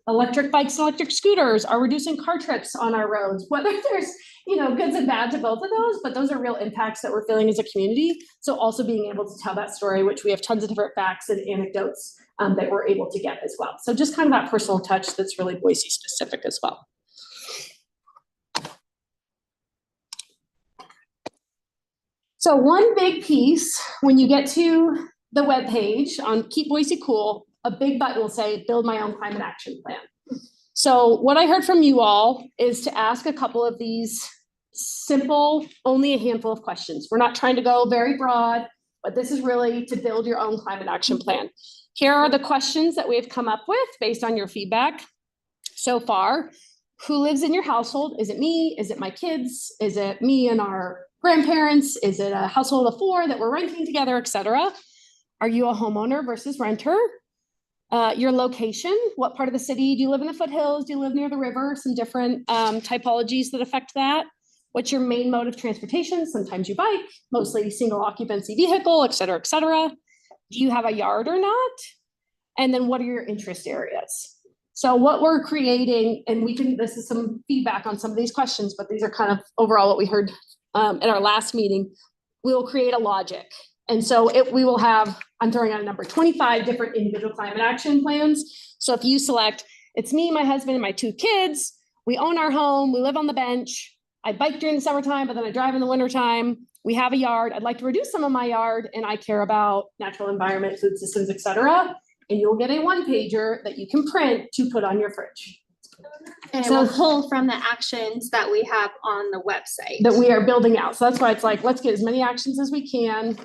electric bikes, electric scooters are reducing car trips on our roads, whether there's, goods and bad to both of those, but those are real impacts that we're feeling as a community. So also being able to tell that story, which we have tons of different facts and anecdotes that we're able to get as well. So just kind of that personal touch that's really Boise specific as well. So one big piece, when you get to the webpage on Keep Boise Cool, a big button will say, build my own climate action plan. So what I heard from you all is to ask a couple of these simple, only a handful of questions. We're not trying to go very broad, but this is really to build your own climate action plan. Here are the questions that we've come up with based on your feedback so far. Who lives in your household? Is it me? Is it my kids? Is it me and our grandparents? Is it a household of 4 that we're renting together, et cetera? Are you a homeowner versus renter? Your location, what part of the city? Do you live in the foothills? Do you live near the river? Some different typologies that affect that. What's your main mode of transportation? Sometimes you bike, mostly single occupancy vehicle, et cetera, et cetera. Do you have a yard or not? And then what are your interest areas? So what we're creating, and this is some feedback on some of these questions, but these are kind of overall what we heard at our last meeting. We will create a logic. And so we will have, I'm throwing out a number, 25 different individual climate action plans. So if you select, it's me, my husband, and my 2 kids, we own our home, we live on the bench, I bike during the summertime, but then I drive in the wintertime, we have a yard, I'd like to reduce some of my yard, and I care about natural environment, food systems, et cetera. And you'll get a 1-pager that you can print to put on your fridge. And it will pull from the actions that we have on the website. That we are building out. So that's why it's like, let's get as many actions as we can.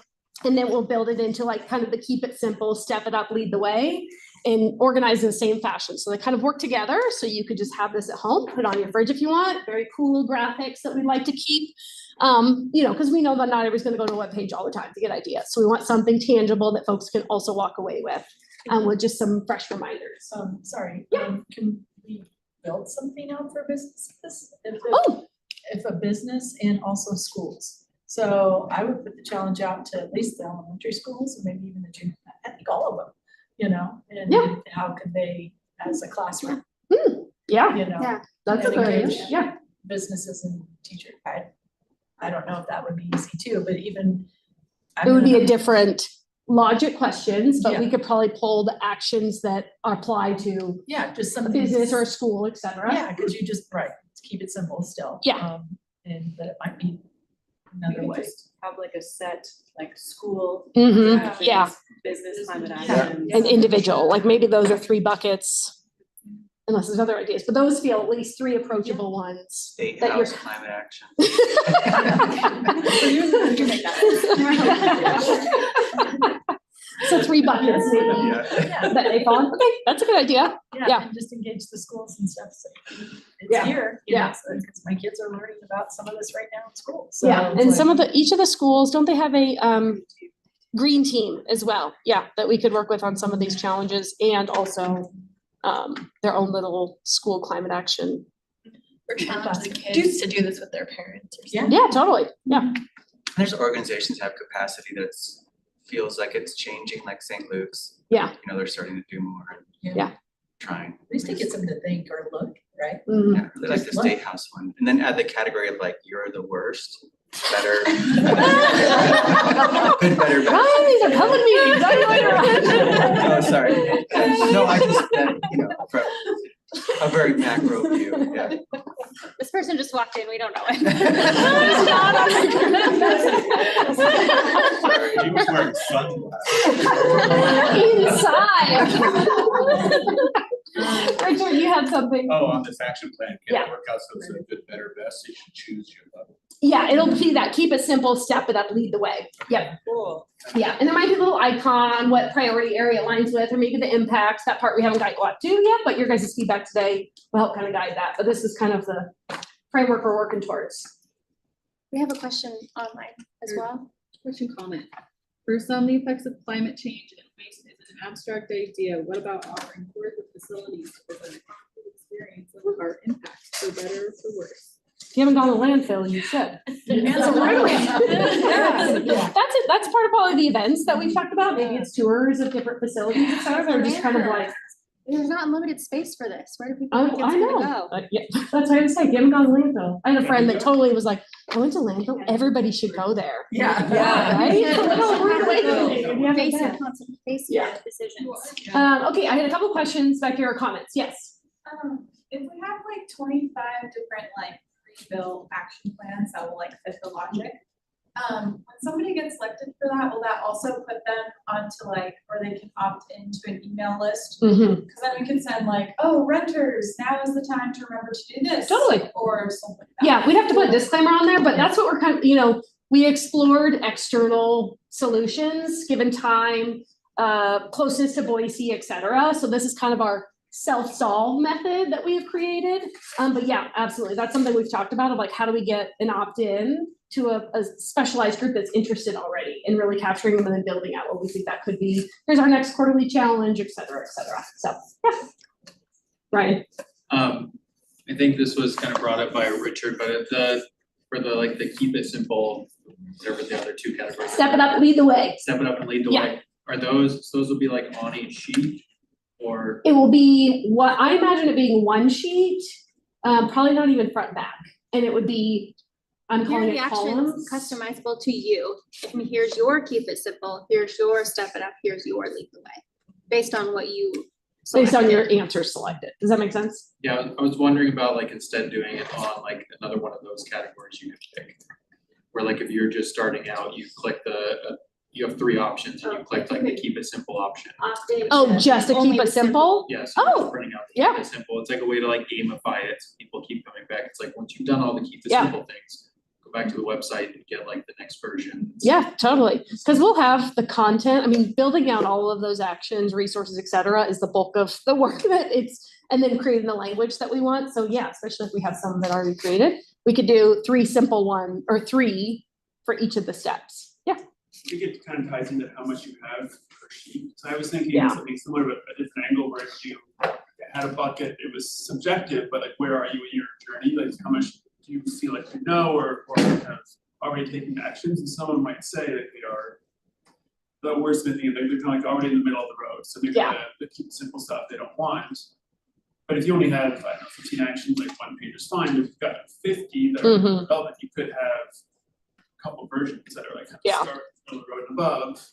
And then we'll build it into like kind of the keep it simple, step it up, lead the way, and organize in the same fashion. So they kind of work together. So you could just have this at home, put on your fridge if you want. Very cool graphics that we'd like to keep. Because we know that not everybody's going to go to a webpage all the time to get ideas. So we want something tangible that folks can also walk away with with just some fresh reminders. Sorry. Yeah. Can we build something out for businesses? Oh. If a business and also schools. So I would put the challenge out to at least the elementary schools and maybe even the junior, I think all of them, and how could they, as a classroom, Yeah. That's a good idea. Yeah. businesses and teachers. I don't know if that would be easy too, but even. It would be a different logic questions, but we could probably pull the actions that apply to just some a business or a school, et cetera. Yeah, because you just, keep it simple still. Yeah. And that it might be another way. Have like a set, like school. Mhm. Yeah. Business climate Yeah. action. An individual, like maybe those are 3 buckets. Unless there's other ideas, but those feel at least 3 approachable ones. State that house climate action. So 3 buckets maybe that they fall in. Okay, that's a good idea. Yeah. And just engage the schools and stuff. So it's Yeah. here, because my kids are learning about some of this right now in school. So it's And like- some of each of the schools, don't they have a green team as well? Yeah, that we could work with on some of these challenges and also their own little school climate action. Or challenge the kids to do this with their parents or something. Yeah, totally. Yeah. There's organizations that have capacity that feels like it's changing, like St. Luke's. Yeah. They're starting to do more. And Yeah. Trying. At least it gets them to think or look, right? Yeah, they like the State House one. And then add the category of like, you're the worst, better. Good, better, best. Ryan, these are public meetings. I know you're right. Oh, sorry. No, I just, from a very macro view, yeah. This person just walked in, we don't know it. Sorry, he was wearing sunglasses. Inside. Richard, you had something. Oh, on this action plan, can Yeah. it work out so it's a good, better, best? You should choose your level. Yeah, it'll be that. Keep it simple, step it up, lead the way. Yep. Cool. Yeah, and there might be a little icon, what priority area it aligns with, or maybe the impacts. That part we haven't got to yet, but your guys' feedback today will help kind of guide that. But this is kind of the framework we're working towards. We have a question online as well. Question comment. For some, the effects of climate change and waste is an abstract idea. What about offering tours of facilities to present a concrete experience of our impacts, for better or for worse? If you haven't gone to landfill, you should. That's part of probably the events that we've talked about. Maybe it's tours of different facilities, et cetera. They're just kind of like. There's not unlimited space for this. Where do people Oh, think it's I gonna know. go? Yeah, that's what I was saying. You haven't gone to landfill. I had a friend that totally was like, I went to landfill. Everybody should go there. Yeah. Right? Yeah. Face it. Face Yeah. decisions. Okay, I had a couple questions back here or comments. Yes. If we have like 25 different like pre-built action plans that will like fit the logic, when somebody gets selected for that, will that also put them onto like, or they can opt into an email list? Mhm. Cause then we can send like, oh, renters, now is the time to remember to do this. Totally. Or something like that. Yeah, we'd have to put a disclaimer on there, but that's what we're kind of, we explored external solutions, given time, closeness to Boise, et cetera. So this is kind of our self-solve method that we have created. But yeah, absolutely. That's something we've talked about of like, how do we get an opt-in to a specialized group that's interested already in really capturing them and then building out what we think that could be. Here's our next quarterly challenge, et cetera, et cetera. So, yeah. Ryan. I think this was kind of brought up by Richard, but for the keep it simple, whatever the other two categories. Step it up, lead the way. Step it up and lead the way. Are those will be like on each sheet or? It will be what I imagine it being one sheet, probably not even front back. And it would be, I'm calling it columns. Customizable to you. And here's your keep it simple, here's your step it up, here's your lead the way. Based on what you Based on your answers selected. Does that make sense? Yeah, I was wondering about like instead doing it on like another one of those categories you could pick. Where like if you're just starting out, you click you have 3 options and you click like the keep it simple option. Oh, just to keep it simple? Yes. Oh, printing out the keep it simple. It's like a way to like gamify it so people keep coming back. It's like once you've done all the keep it simple things, go back to the website and get like the next version. Yeah, totally. Because we'll have the content. I mean, building out all of those actions, resources, et cetera, is the bulk of the work and then creating the language that we want. So yeah, especially if we have some that are already created, we could do 3 simple or 3 for each of the steps. Yeah. I think it kind of ties into how much you have per sheet. So I was thinking something similar, but a different angle where if you had a bucket, it was subjective, but like where are you in your journey? Like how much do you feel like you know or kind of already taking actions? And someone might say that they are the wordsmithing, they're kind of like already in the middle of the road. So maybe the keep it simple stuff they don't want. But if you only have, I don't know, 15 actions, like 1 page is fine. If you've got 50 that are relevant, you could have a couple versions that are like kind of start on the road and above,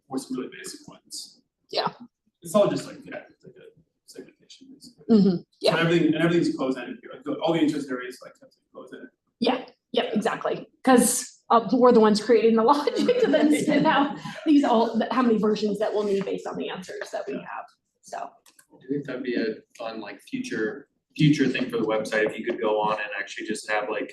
or some really basic ones. Yeah. It's all just like, it's like a segmentation basically. Yeah. So everything's closed-ended here. Like all the interest areas like have to be closed-ended. Yeah, exactly. Because we're the ones creating the logic to then spin out how many versions that we'll need based on the answers that we have. So. I think that'd be a fun like future thing for the website if you could go on and actually just have like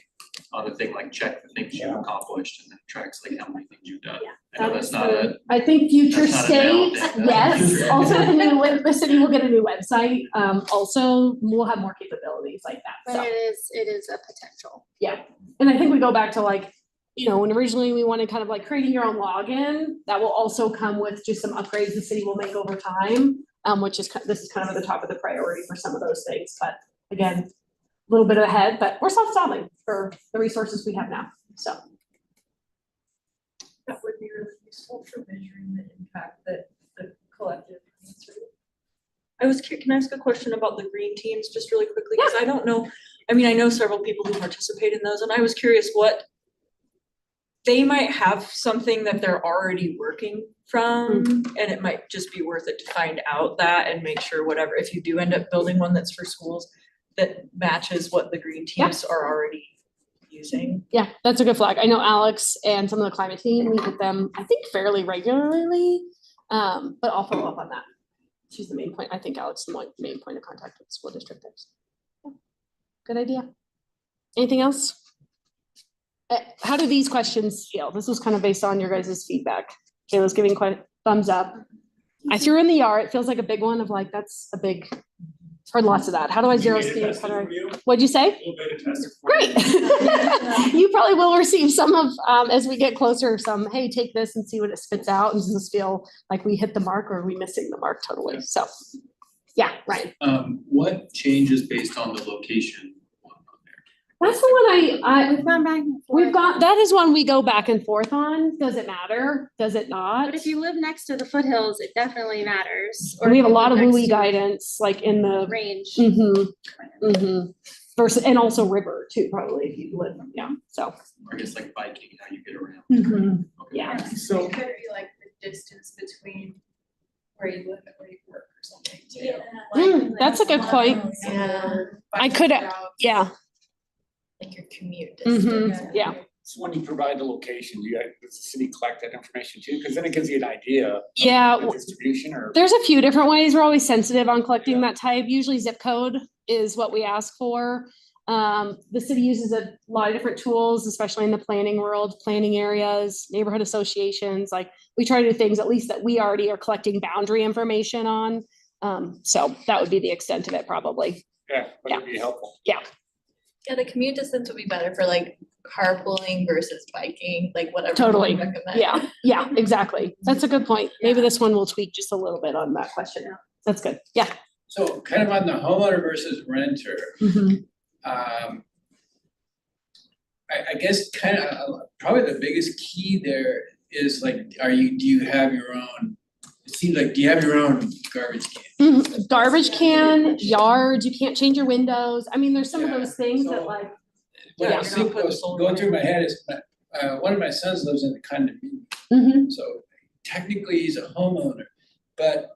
on the thing like check the things you've accomplished and then tracks like how many things you've done. I know that's not I think future state, yes. Also, the city will get a new website. Also, we'll have more capabilities like that. But it is a potential. Yeah, and I think we go back to like, when originally we wanted kind of like creating your own login, that will also come with just some upgrades the city will make over time. Which is this is kind of at the top of the priority for some of those things. But again, a little bit ahead, but we're self-solving for the resources we have now. So that would be really useful for measuring the impact that the collective needs to do. Can I ask a question about the green teams just really quickly? Because I don't know, I mean, I know several people who participate in those, and I was curious what they might have something that they're already working from, and it might just be worth it to find out that and make sure whatever, if you do end up building one that's for schools, that matches what the green teams are already using. Yeah, that's a good flag. I know Alex and some of the climate team meet with them, I think fairly regularly, but I'll follow up on that. She's the main point. I think Alex is the main point of contact with the school district. Yeah. Good idea. Anything else? How do these questions feel? This was kind of based on your guys' feedback. Kayla's giving quite thumbs up. I threw in the YAR. It feels like a big one of like, that's a big, heard lots of that. How do I zero schemes? What'd you say? Great. You probably will receive some of, as we get closer, some, hey, take this and see what it spits out. And does this feel like we hit the mark or are we missing the mark totally? So yeah, Ryan. What changes based on the location? That's the one we've gone back and forth. That is one we go back and forth on. Does it matter? Does it not? But if you live next to the foothills, it definitely matters. Or we have a lot of WUI guidance, like in the range. Versus, and also river too, probably if you live, so. Or just like biking, how you get around. Yeah. So it could be like the distance between where you live and where you work or something too. That's a good point. I could, like your commute distance. Yeah. So when you provide the location, does the city collect that information too? Because then it gives you an idea of Yeah, the distribution or. there's a few different ways. We're always sensitive on collecting that type. Usually zip code is what we ask for. The city uses a lot of different tools, especially in the planning world, planning areas, neighborhood associations. Like we try to do things at least that we already are collecting boundary information on. So that would be the extent of it probably. Yeah, that would be helpful. Yeah. Yeah, the commute distance would be better for like carpooling versus biking, like whatever. you Totally. recommend. Yeah, exactly. That's a good point. Maybe this one will tweak just a little bit on that question. That's good. Yeah. So kind of on the homeowner versus renter, I guess kind of probably the biggest key there is like, do you have your own, it seems like, do you have your own garbage can? Garbage can, yards, you can't change your windows. I mean, there's some of those things that like. What I think was going through my head is, one of my sons lives in a condominium. So technically he's a homeowner, but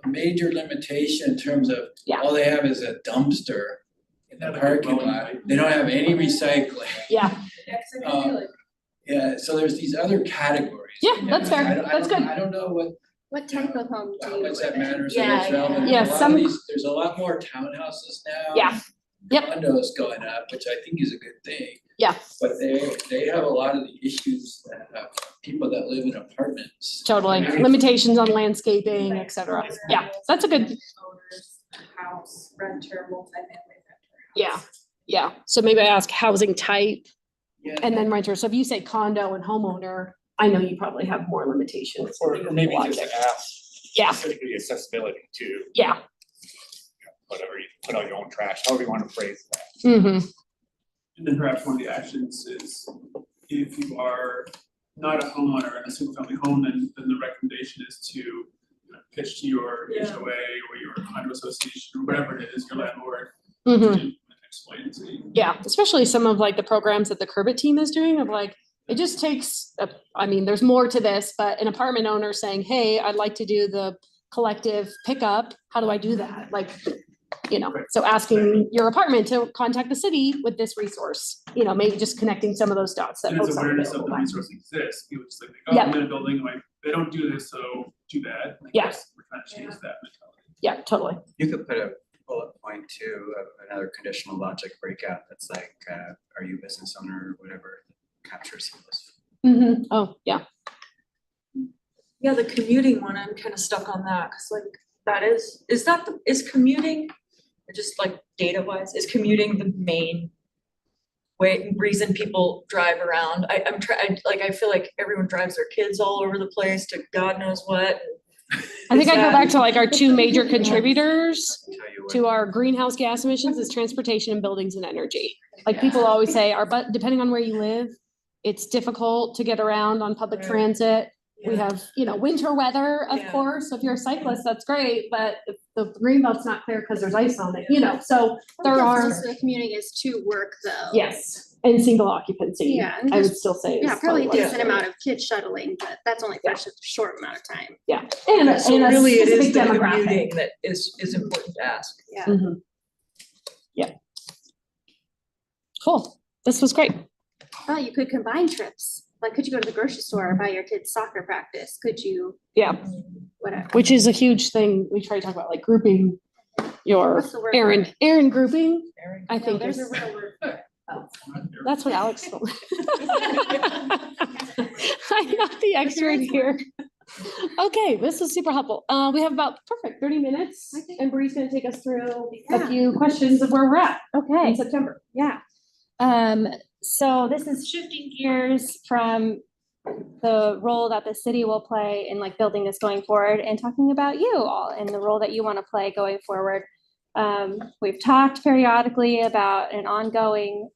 major limitation in terms of all they have is a dumpster in the parking lot. They don't have any recycling. Yeah. Yeah, so there's these other categories. Yeah, that's fair. That's good. I don't know what type of home do how you much that live in? matters or what's relevant. Yeah, A lot of these, there's a lot more townhouses now. Yeah. Yep. Condos going up, which I think is a good thing. Yeah. But they have a lot of the issues that people that live in apartments. Totally. Limitations on landscaping, et cetera. Yeah, that's a good. Owners, house, renter, multifamily renter. Yeah, yeah. So maybe I ask housing type and then renter. So if you say condo and homeowner, I know you probably have more limitations. Or maybe just ask. Yeah. Specifically accessibility too. Yeah. Whatever, you put out your own trash, however you want to phrase that. And then perhaps one of the actions is if you are not a homeowner in a single family home, then the recommendation is to pitch to your HOA or your condo association or whatever it is, your landlord. To explain to you. Yeah, especially some of like the programs that the Curbit team is doing of like, it just takes, there's more to this, but an apartment owner saying, hey, I'd like to do the collective pickup. How do I do that? Like, so asking your apartment to contact the city with this resource, maybe just connecting some of those dots that And it's folks awareness aren't of the available. resource exists. People just like, I'm in a building, like, they don't do this, so too bad. Like, Yes. We're trying to change that mentality. Yeah, totally. You could put a bullet point to another conditional logic breakout that's like, are you a business owner or whatever, captures those. Oh, yeah. Yeah, the commuting one, I'm kind of stuck on that, because like is commuting, or just like data wise, is commuting the main reason people drive around? I feel like everyone drives their kids all over the place to God knows what. I think I go back to like our two major contributors to our greenhouse gas emissions is transportation and buildings and energy. Like people always say, depending on where you live, it's difficult to get around on public transit. We have, winter weather, of course. So if you're a cyclist, that's great. But if the green belt's not clear because there's ice on it, so there are. The commuting is to work though. Yes, and single occupancy. Yeah. And I would still say. Yeah, is probably a what it decent is. amount of kids shuttling, but that's only for a short amount of time. Yeah. And So a really it is specific the demographic. commuting that is important to ask. Yeah. Yeah. Cool. This was great. Oh, you could combine trips. Like, could you go to the grocery store and buy your kids' soccer practice? Could you? Yeah. Whatever. Which is a huge thing. We try to talk about like grouping your What's the word for it? errand grouping. I think there's is- a real word for it. That's what Alex told me. I'm not the expert here. Okay, this is super helpful. We have about 30 minutes and Bree's gonna take us through a few questions of where we're at in September. Yeah. So this is shifting gears from the role that the city will play in like building this going forward and talking about you all and the role that you want to play going forward. We've talked periodically about an ongoing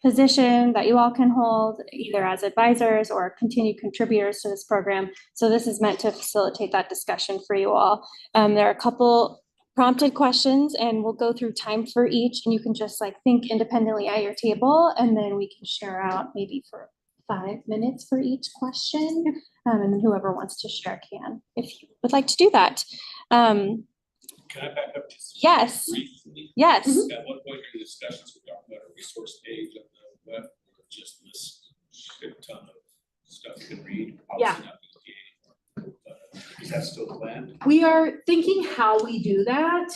position that you all can hold either as advisors or continued contributors to this program. So this is meant to facilitate that discussion for you all. There are a couple prompted questions and we'll go through time for each and you can just like think independently at your table and then we can share out maybe for 5 minutes for each question. And then whoever wants to share can, if you would like to do that. Can I back up just Yes. briefly? Yes. At one point in the discussions, we talked about a resource page on the web, just this shit ton of stuff you can read. Yeah. Obviously not the anymore. Is that still the plan? We are thinking how we do that.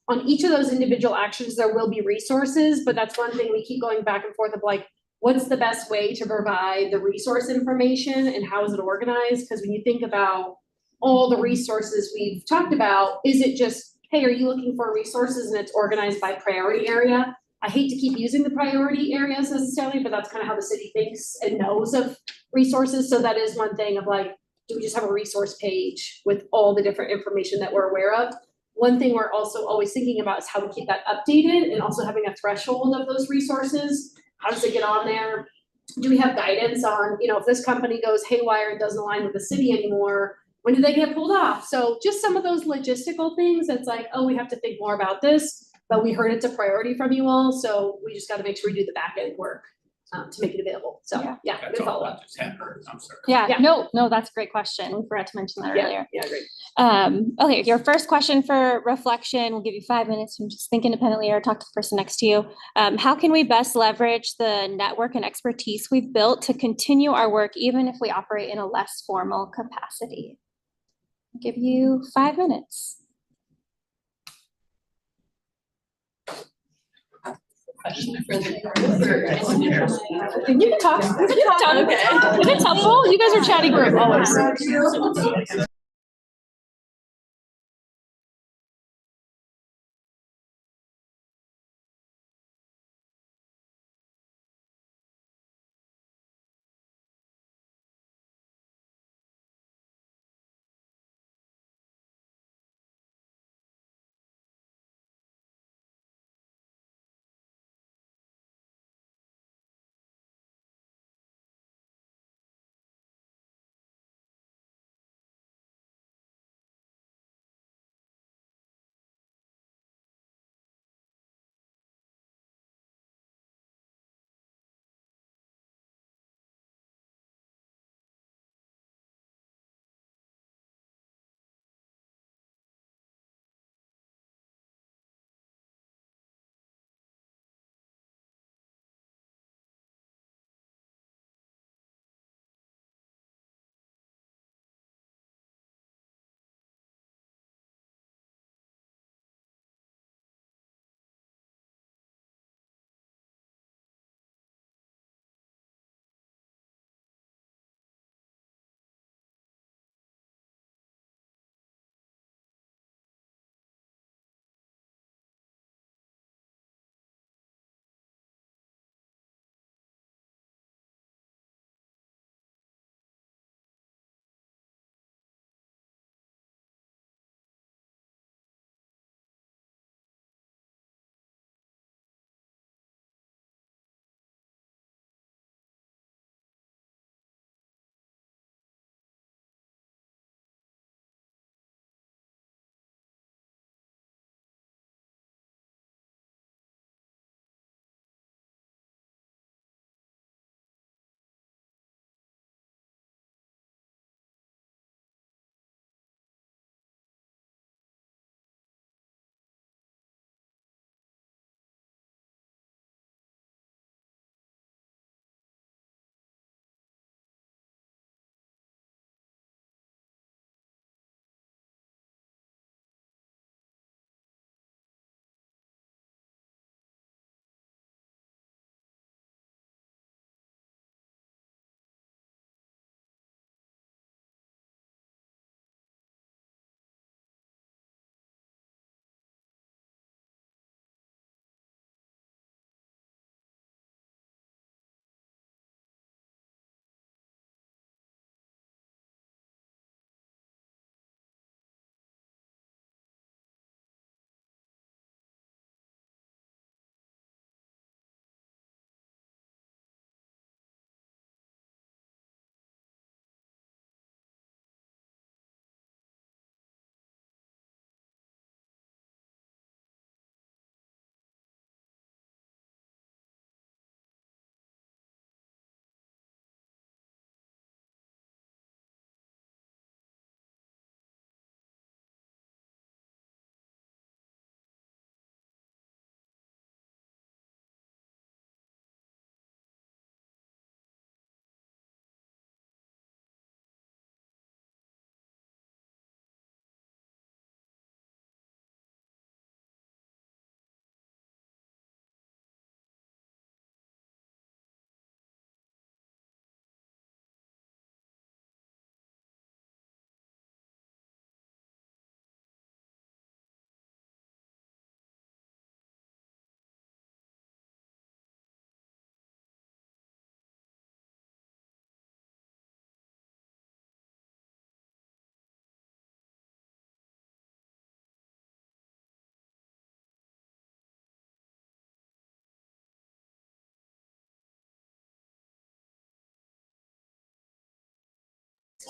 On each of those individual actions, there will be resources, but that's one thing we keep going back and forth of like, what's the best way to provide the resource information and how is it organized? Because when you think about all the resources we've talked about, is it just, hey, are you looking for resources and it's organized by priority area? I hate to keep using the priority areas necessarily, but that's kind of how the city thinks and knows of resources. So that is one thing of like, do we just have a resource page with all the different information that we're aware of? One thing we're also always thinking about is how we keep that updated and also having a threshold of those resources. How does it get on there? Do we have guidance on, you know, if this company goes haywire and doesn't align with the city anymore, when do they get pulled off? So just some of those logistical things, it's like, oh, we have to think more about this, but we heard it's a priority from you all, so we just gotta make sure we do the back end work to make it available. So, yeah, That's good all follow I up. just had heard. I'm sorry. Yeah, Yeah. no, that's a great question. We forgot to mention that earlier. Yeah, great. Okay, your first question for reflection, we'll give you 5 minutes to just think independently or talk to the person next to you. How can we best leverage the network and expertise we've built to continue our work, even if we operate in a less formal capacity? I'll give you 5 minutes. You can talk. You can talk. If it's helpful, you guys are chatty group always.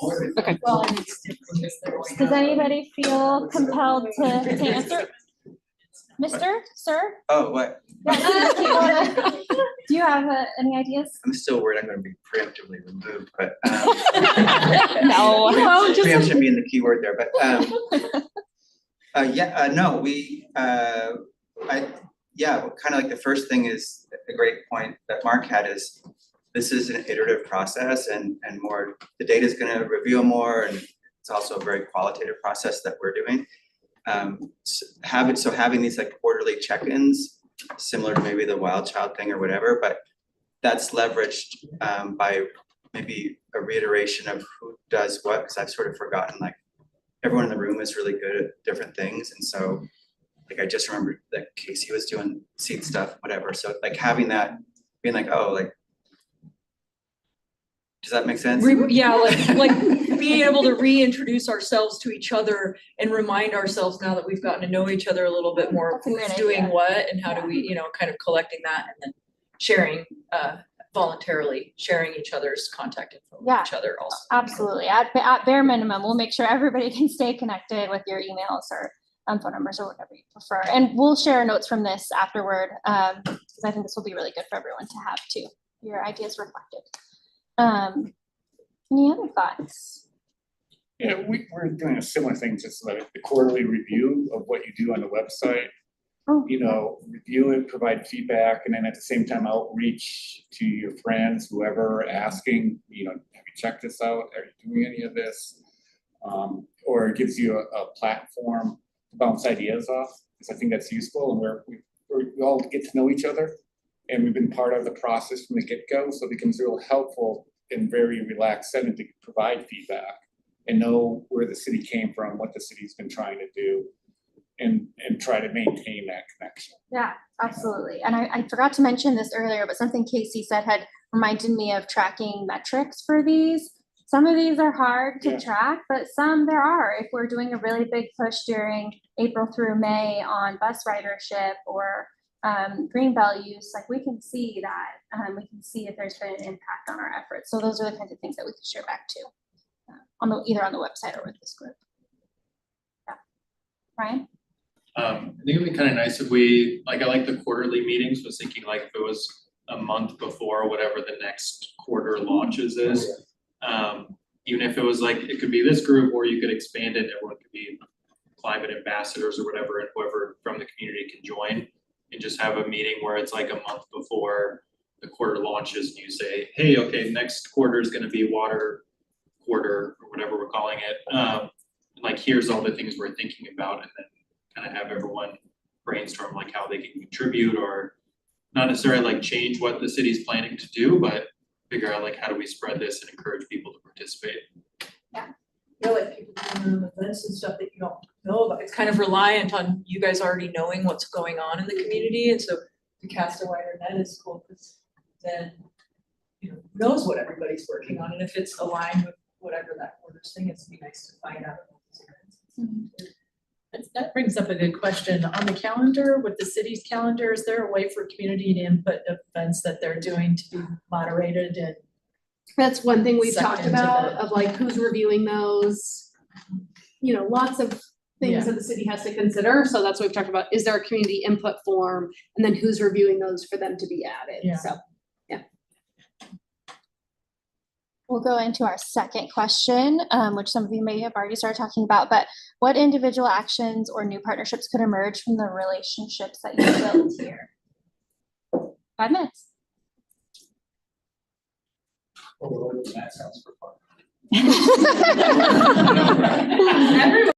Okay. Well, and it's different because they're going Does out. anybody feel compelled to answer? Mister, sir? Oh, what? Do you have any ideas? I'm still worried I'm gonna be preemptively removed, but No. Well, just preemption being the key word there, but no, kind of like the first thing is a great point that Mark had is this is an iterative process and more, the data is gonna reveal more, and it's also a very qualitative process that we're doing. Having these like quarterly check-ins, similar to maybe the wild child thing or whatever, but that's leveraged by maybe a reiteration of who does what, because I've sort of forgotten, like everyone in the room is really good at different things, and so like I just remembered that Casey was doing seed stuff, whatever, so like having that, being like, oh, like, does that make sense? Yeah, like being able to reintroduce ourselves to each other and remind ourselves now that we've gotten to know each other a little bit more, That's a great who's doing idea. what and how do we, kind of collecting that and then sharing, voluntarily sharing each other's contact info with Yeah. each other also. Absolutely. At bare minimum, we'll make sure everybody can stay connected with your emails or phone numbers or whatever you prefer. And we'll share notes from this afterward, because I think this will be really good for everyone to have too. Your ideas reflected. Any other thoughts? Yeah, we're doing a similar thing, just like the quarterly review of what you do on the website. Review it, provide feedback, and then at the same time outreach to your friends, whoever asking, have you checked this out? Are you doing any of this? Or it gives you a platform to bounce ideas off, because I think that's useful, and we all get to know each other, and we've been part of the process from the get-go, so it becomes real helpful and very relaxed setting to provide feedback and know where the city came from, what the city's been trying to do, and try to maintain that connection. Yeah, absolutely. And I forgot to mention this earlier, but something Casey said had reminded me of tracking metrics for these. Some of these are hard to track, but some there are. If we're doing a really big push during April through May on bus ridership or greenbelt use, like we can see that, we can see if there's been an impact on our efforts. So those are the kinds of things that we can share back to either on the website or with this group. Yeah. Ryan? I think it'd be kind of nice if I like the quarterly meetings, was thinking like if it was a month before whatever the next quarter launches is. Even if it was like, it could be this group, or you could expand it, everyone could be climate ambassadors or whatever, and whoever from the community can join, and just have a meeting where it's like a month before the quarter launches and you say, hey, okay, next quarter is gonna be water quarter or whatever we're calling it. Like, here's all the things we're thinking about, and then kind of have everyone brainstorm like how they can contribute, or not necessarily like change what the city's planning to do, but figure out like how do we spread this and encourage people to participate. Yeah, like people doing events and stuff that you don't know about. It's kind of reliant on you guys already knowing what's going on in the community, and so to cast a wider net is cool, because then who knows what everybody's working on, and if it's aligned with whatever that quarter's thing, it's be nice to find out about these events. That brings up a good question. On the calendar, with the city's calendar, is there a way for community to input events that they're doing to be moderated and? That's one thing we've sucked talked into about, the- of like who's reviewing those. Lots of things Yeah. that the city has to consider. So that's what we've talked about. Is there a community input form? And then who's reviewing those for them to be added? Yeah. So, yeah. We'll go into our second question, which some of you may have already started talking about, but what individual actions or new partnerships could emerge from the relationships that you built here? 5 minutes. That sounds for fun. Everyone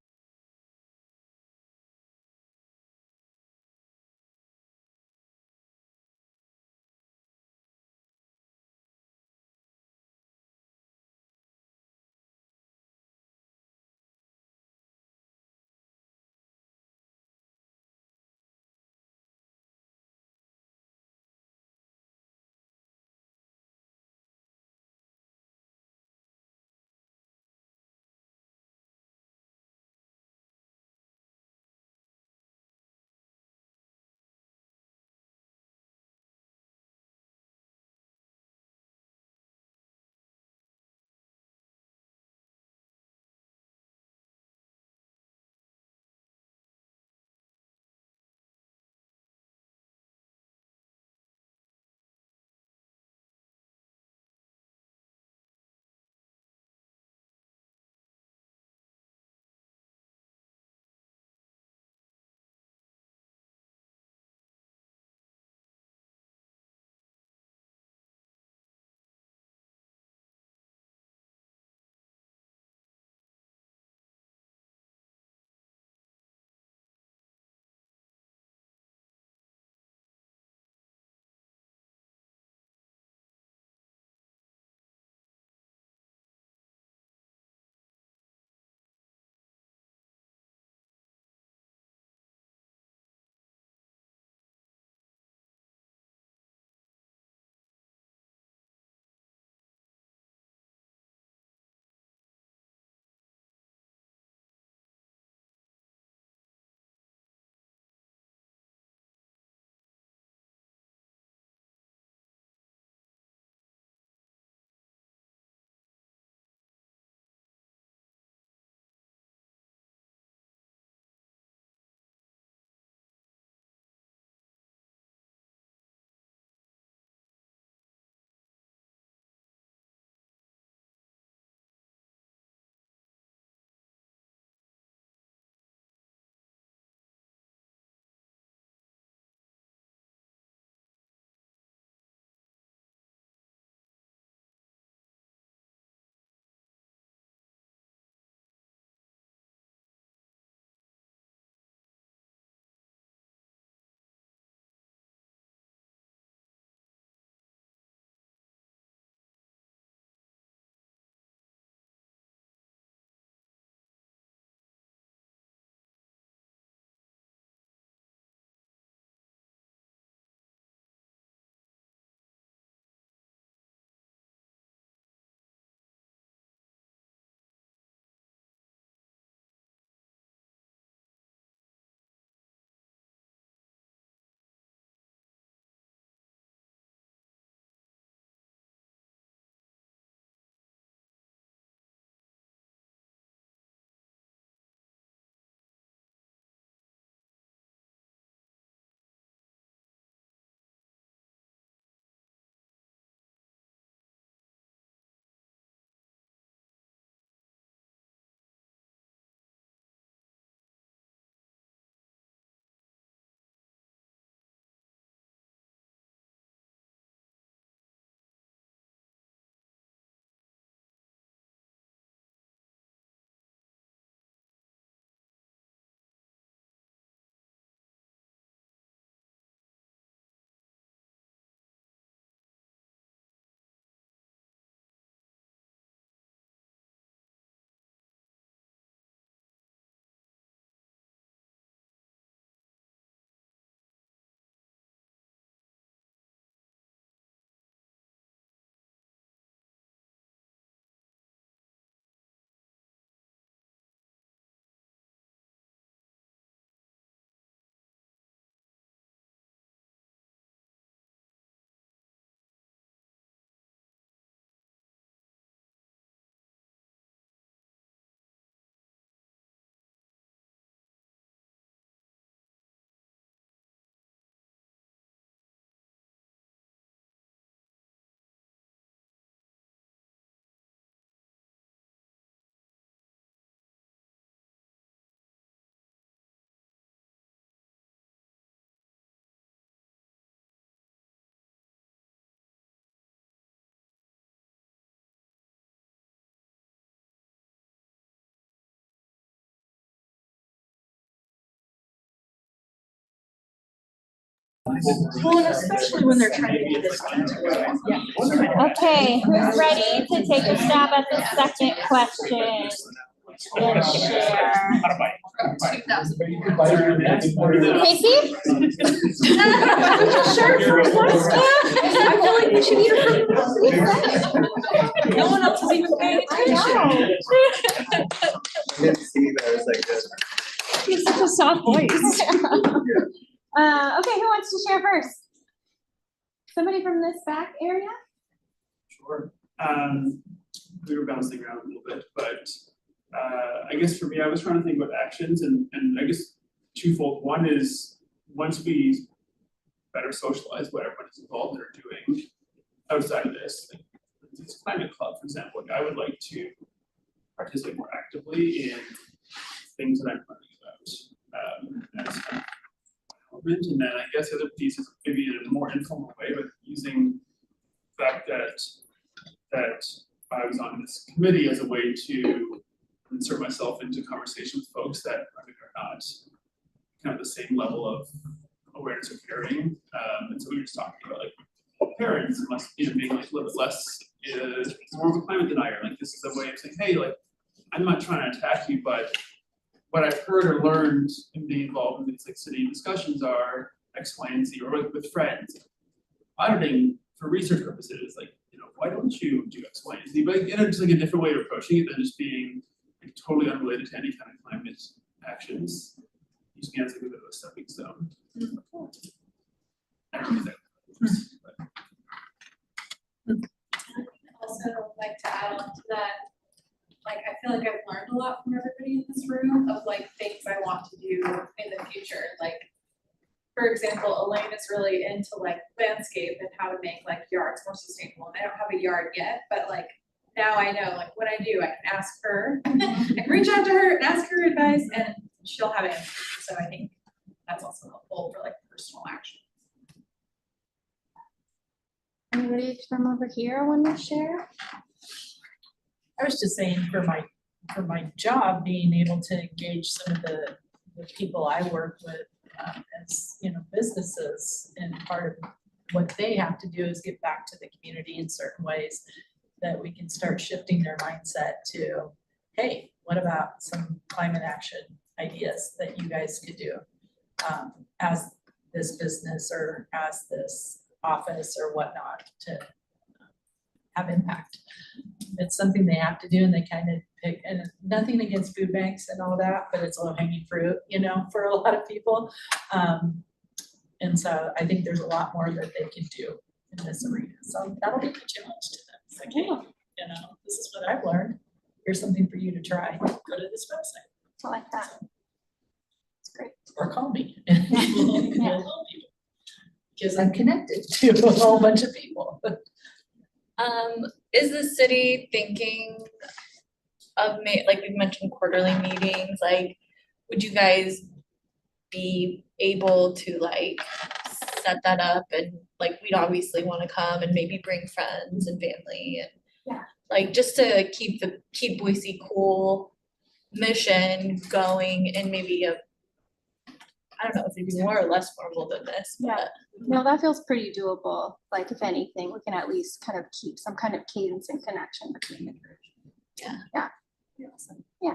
Well, and especially when they're trying to do this. Okay, who's ready to take a stab at the second question? And share. Casey? Sure, first one. I feel like we should hear from no one else is even paying attention. Didn't see that, I was like this. He's such a soft voice. Okay, who wants to share first? Somebody from this back area? Sure. We were bouncing around a little bit, but I guess for me, I was trying to think about actions and I guess twofold. One is once we better socialize what everyone is involved in or doing outside of this, like this climate club, for example, like I would like to participate more actively in things that I'm learning about. As kind of element. And then I guess the other piece is maybe in a more informal way, but using the fact that I was on this committee as a way to insert myself into conversation with folks that are not kind of the same level of awareness or caring. And so we were just talking about like parents must being like a little bit less more of a climate denier. Like this is a way of saying, hey, like I'm not trying to attack you, but what I've heard or learned in being involved in these like city discussions are X, Y, and Z, or with friends. Auditing for research purposes, like, you know, why don't you do X, Y, and Z? But you know, just like a different way of approaching it than just being like totally unrelated to any kind of climate actions. Using it as like a bit of a stepping stone. I don't know if that works, but. Also like to add on to that, like I feel like I've learned a lot from everybody in this room of like things I want to do in the future. Like, for example, Elaine is really into like landscape and how to make like yards more sustainable. And I don't have a yard yet, but like now I know like what I do, I can ask her, I can reach out to her and ask her advice and she'll have answers. So I think that's also helpful for like personal action. Anybody from over here want to share? I was just saying for my job, being able to engage some of the people I work with as, you know, businesses, and part of what they have to do is give back to the community in certain ways that we can start shifting their mindset to, hey, what about some climate action ideas that you guys could do as this business or as this office or whatnot to have impact. It's something they have to do and they kind of pick, and nothing against food banks and all that, but it's low hanging fruit, you know, for a lot of people. And so I think there's a lot more that they can do in this arena. So that'll be a challenge to them. It's like, hey, you know, this is what I've learned. Here's something for you to try. Go to this website. I like that. It's great. Or call me. Because I'm connected to a whole bunch of people. Is the city thinking of like we've mentioned quarterly meetings, like would you guys be able to like set that up, and like we'd obviously want to come and maybe bring friends and family and like just to keep Boise cool mission going, and maybe I don't know if it'd be more or less formal than this, but. No, that feels pretty doable. Like if anything, we can at least kind of keep some kind of cadence and connection between the group. Yeah. Awesome. Yeah.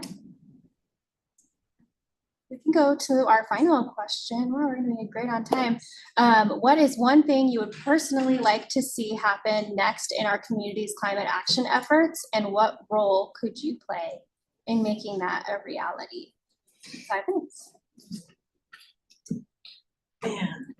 We can go to our final question. Wow, we're gonna be great on time. What is one thing you would personally like to see happen next in our community's climate action efforts, and what role could you play in making that a reality? 5 minutes. Man.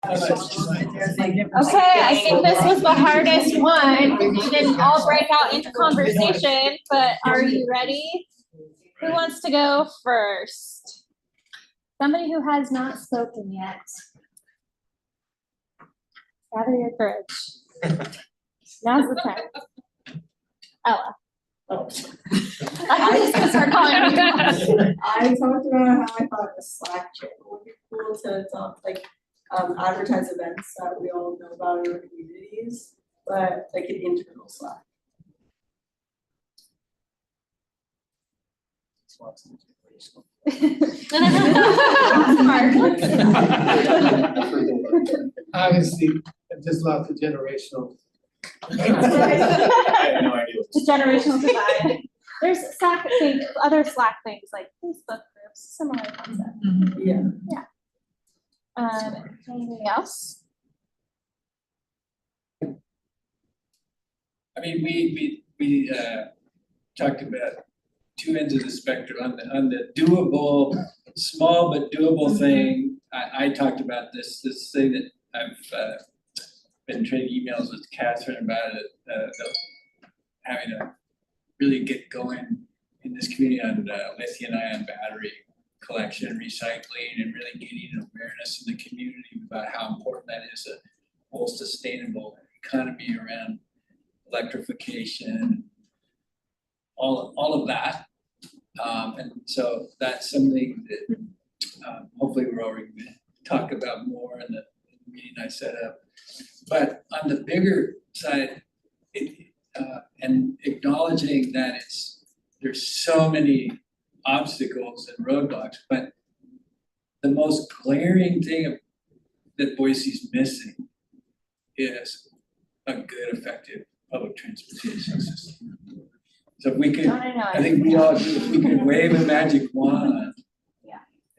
Okay, I think this was the hardest one. We didn't all break out into conversation, but are you ready? Who wants to go first? Somebody who has not spoken yet. Gather your courage. Now's the time. Ella. Oh. I'm just gonna start calling you. I talked about how I thought a Slack channel would be cool to advertise events that we all know about in our communities, but like an internal Slack. Obviously, I just lost a generational. I have no idea. The generational divide. There's Slack things, other Slack things like Facebook groups, similar concept. Yeah. Yeah. Anything else? I mean, we talked about two ends of the spectrum. On the doable, small but doable thing, I talked about this thing that I've been trading emails with Catherine about it, having to really get going in this community on lithium-ion battery collection and recycling, and really getting awareness in the community about how important that is, a whole sustainable economy around electrification, all of that. And so that's something that hopefully we're already going to talk about more in the meeting I set up. But on the bigger side, and acknowledging that there's so many obstacles and roadblocks, but the most glaring thing that Boise's missing is a good, effective public transportation system. So if we could, I think we all, if we could wave a magic wand,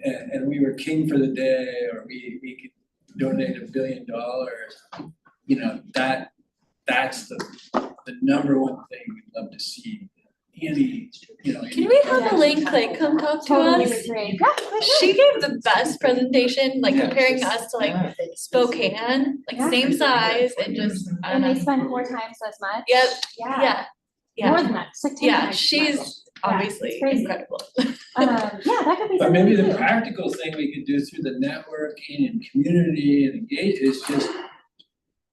and we were king for the day, or we could donate $1 billion, you know, that's the number one thing we'd love to see. Any, you know. Can we have Elaine Clay come talk to us? She gave the best presentation, like comparing us to like Spokane, like same size and just. And they spend 4 times as much. Yep. Yeah. More than that. It's like 10 Yeah, times she's much. obviously incredible. Yeah, that could be. But maybe something the to do. practical thing we could do through the networking and community and engage is just,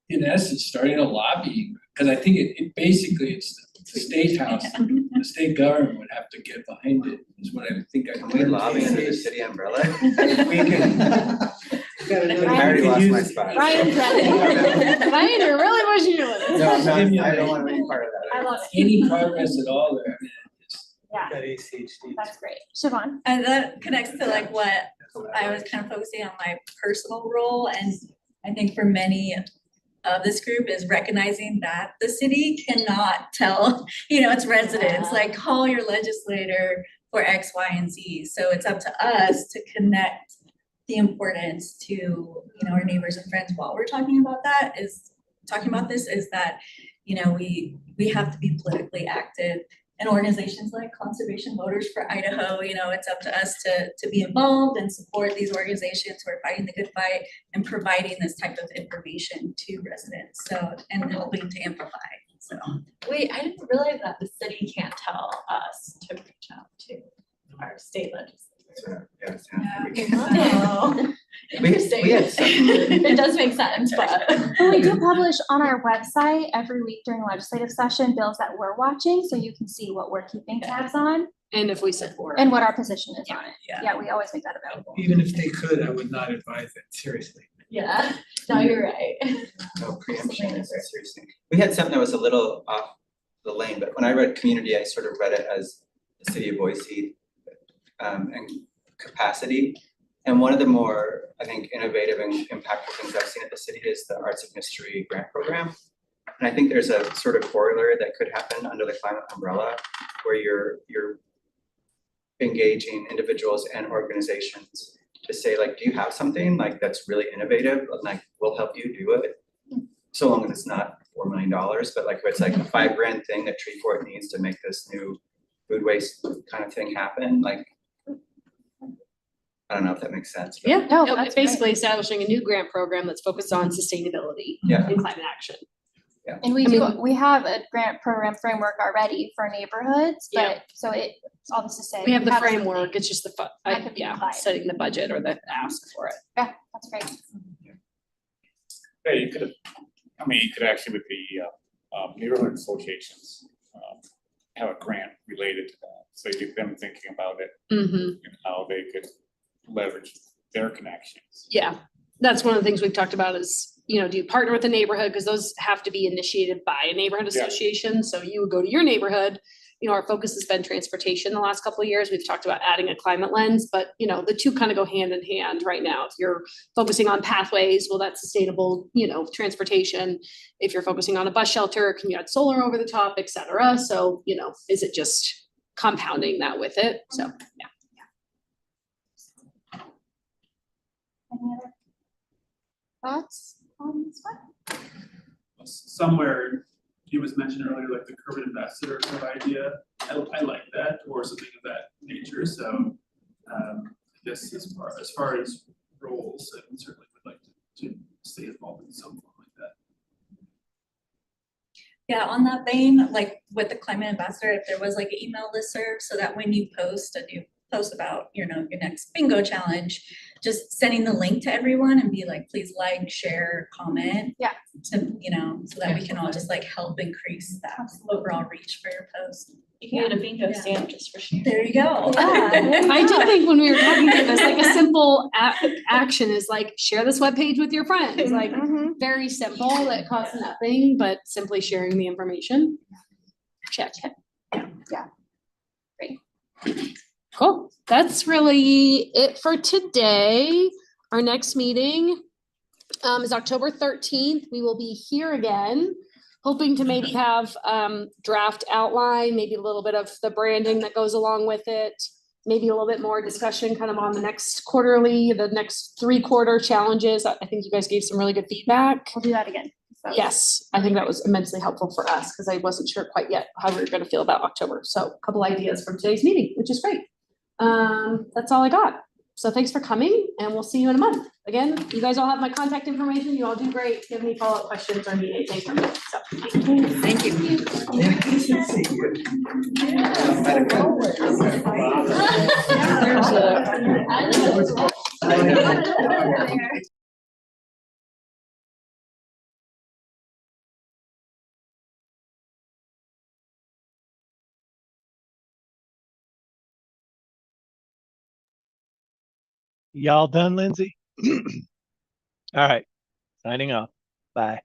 in essence, starting a lobby, because I think it basically it's the state house, the state government would have to get behind it, is what I think I. Can we lobby under the city umbrella? If we can. I already lost my spot. Ryan's ready. Ryan, you're really pushing you with it. No, I don't want to be part of that. I love it. Any progress at all there, I mean, Yeah. that ADHD. That's great. Siobhan? And that connects to like what I was kind of focusing on my personal role, and I think for many of this group is recognizing that the city cannot tell, its residents, like call your legislator for X, Y, and Z. So it's up to us to connect the importance to, our neighbors and friends while we're talking about this is that, we have to be politically active. And organizations like Conservation Voters for Idaho, it's up to us to be involved and support these organizations who are fighting the good fight and providing this type of information to residents. So, and helping to amplify. So. Wait, I didn't realize that the city can't tell us to reach out to our state legislators. Interesting. It does make sense, but. Well, we do publish on our website every week during legislative session bills that we're watching, so you can see what we're keeping tabs on. And if we support. And what our position is on it. Yeah, we always make that available. Even if they could, I would not advise it, seriously. Yeah, no, you're right. No preemption is a serious thing. We had something that was a little off the lane, but when I read community, I sort of read it as the city of Boise and capacity. And one of the more, I think, innovative and impactful things I've seen at the city is the Arts and History grant program. And I think there's a sort of corollary that could happen under the climate umbrella, where you're engaging individuals and organizations to say, like, do you have something like that's really innovative? Like, we'll help you do it. So long as it's not $4 million, but like it's like a $5,000 thing that Treefort needs to make this new food waste kind of thing happen. Like, I don't know if that makes sense. but- Yeah, No, no, that's it's basically establishing a new grant program that's focused on sustainability Yeah. and climate action. And we I do, mean- we have a grant program framework already for neighborhoods, Yeah. but, so it's all this to say. We have the something framework, it's just the, that could be applied. setting the budget or the ask for it. Yeah, that's great. Yeah, you could have, I mean, you could actually with the neighborhood associations, have a grant related to that. So you get them thinking about it Mm-hmm. and how they could leverage their connections. Yeah, that's one of the things we've talked about is, you know, do you partner with the neighborhood? Because those have to be initiated by a neighborhood Yeah. association. So you would go to your neighborhood. You know, our focus has been transportation the last couple of years. We've talked about adding a climate lens, but you know, the two kind of go hand in hand right now. If you're focusing on pathways, well, that's sustainable, you know, transportation. If you're focusing on a bus shelter, can you add solar over the top, et cetera? So, you know, is it just compounding that with it? So, yeah. Any other thoughts on this one? Somewhere, it was mentioned earlier, like the current ambassador sort of idea, I like that, or something of that nature, so, I guess as far as roles, I certainly would like to stay involved in some form like that. Yeah, on that vein, like with the climate ambassador, if there was like an email listserv, so that when you post a new post about, you know, your next bingo challenge, just sending the link to everyone and be like, please like, share, comment. Yeah. To, you know, so that we can all just like help increase that overall reach for your post. You can get a bingo stand just for sharing. There you go. I did think when we were talking through this, like a simple action is like, share this webpage with your friends, like very simple, that costs nothing, but simply sharing the information. Check. Yeah. Great. Cool. That's really it for today. Our next meeting is October 13th. We will be here again, hoping to maybe have draft outline, maybe a little bit of the branding that goes along with it, maybe a little bit more discussion kind of on the next quarterly, the next 3-quarter challenges. I think you guys gave some really good feedback. We'll do that again. So- Yes, I think that was immensely helpful for us because I wasn't sure quite yet how we were going to feel about October. So a couple ideas from today's meeting, which is great. That's all I got. So thanks for coming and we'll see you in a month. Again, you guys all have my contact information. You all do great. If you have any follow-up questions or need anything from me. So thank you. Y'all done, Lindsay? All right, signing off. Bye.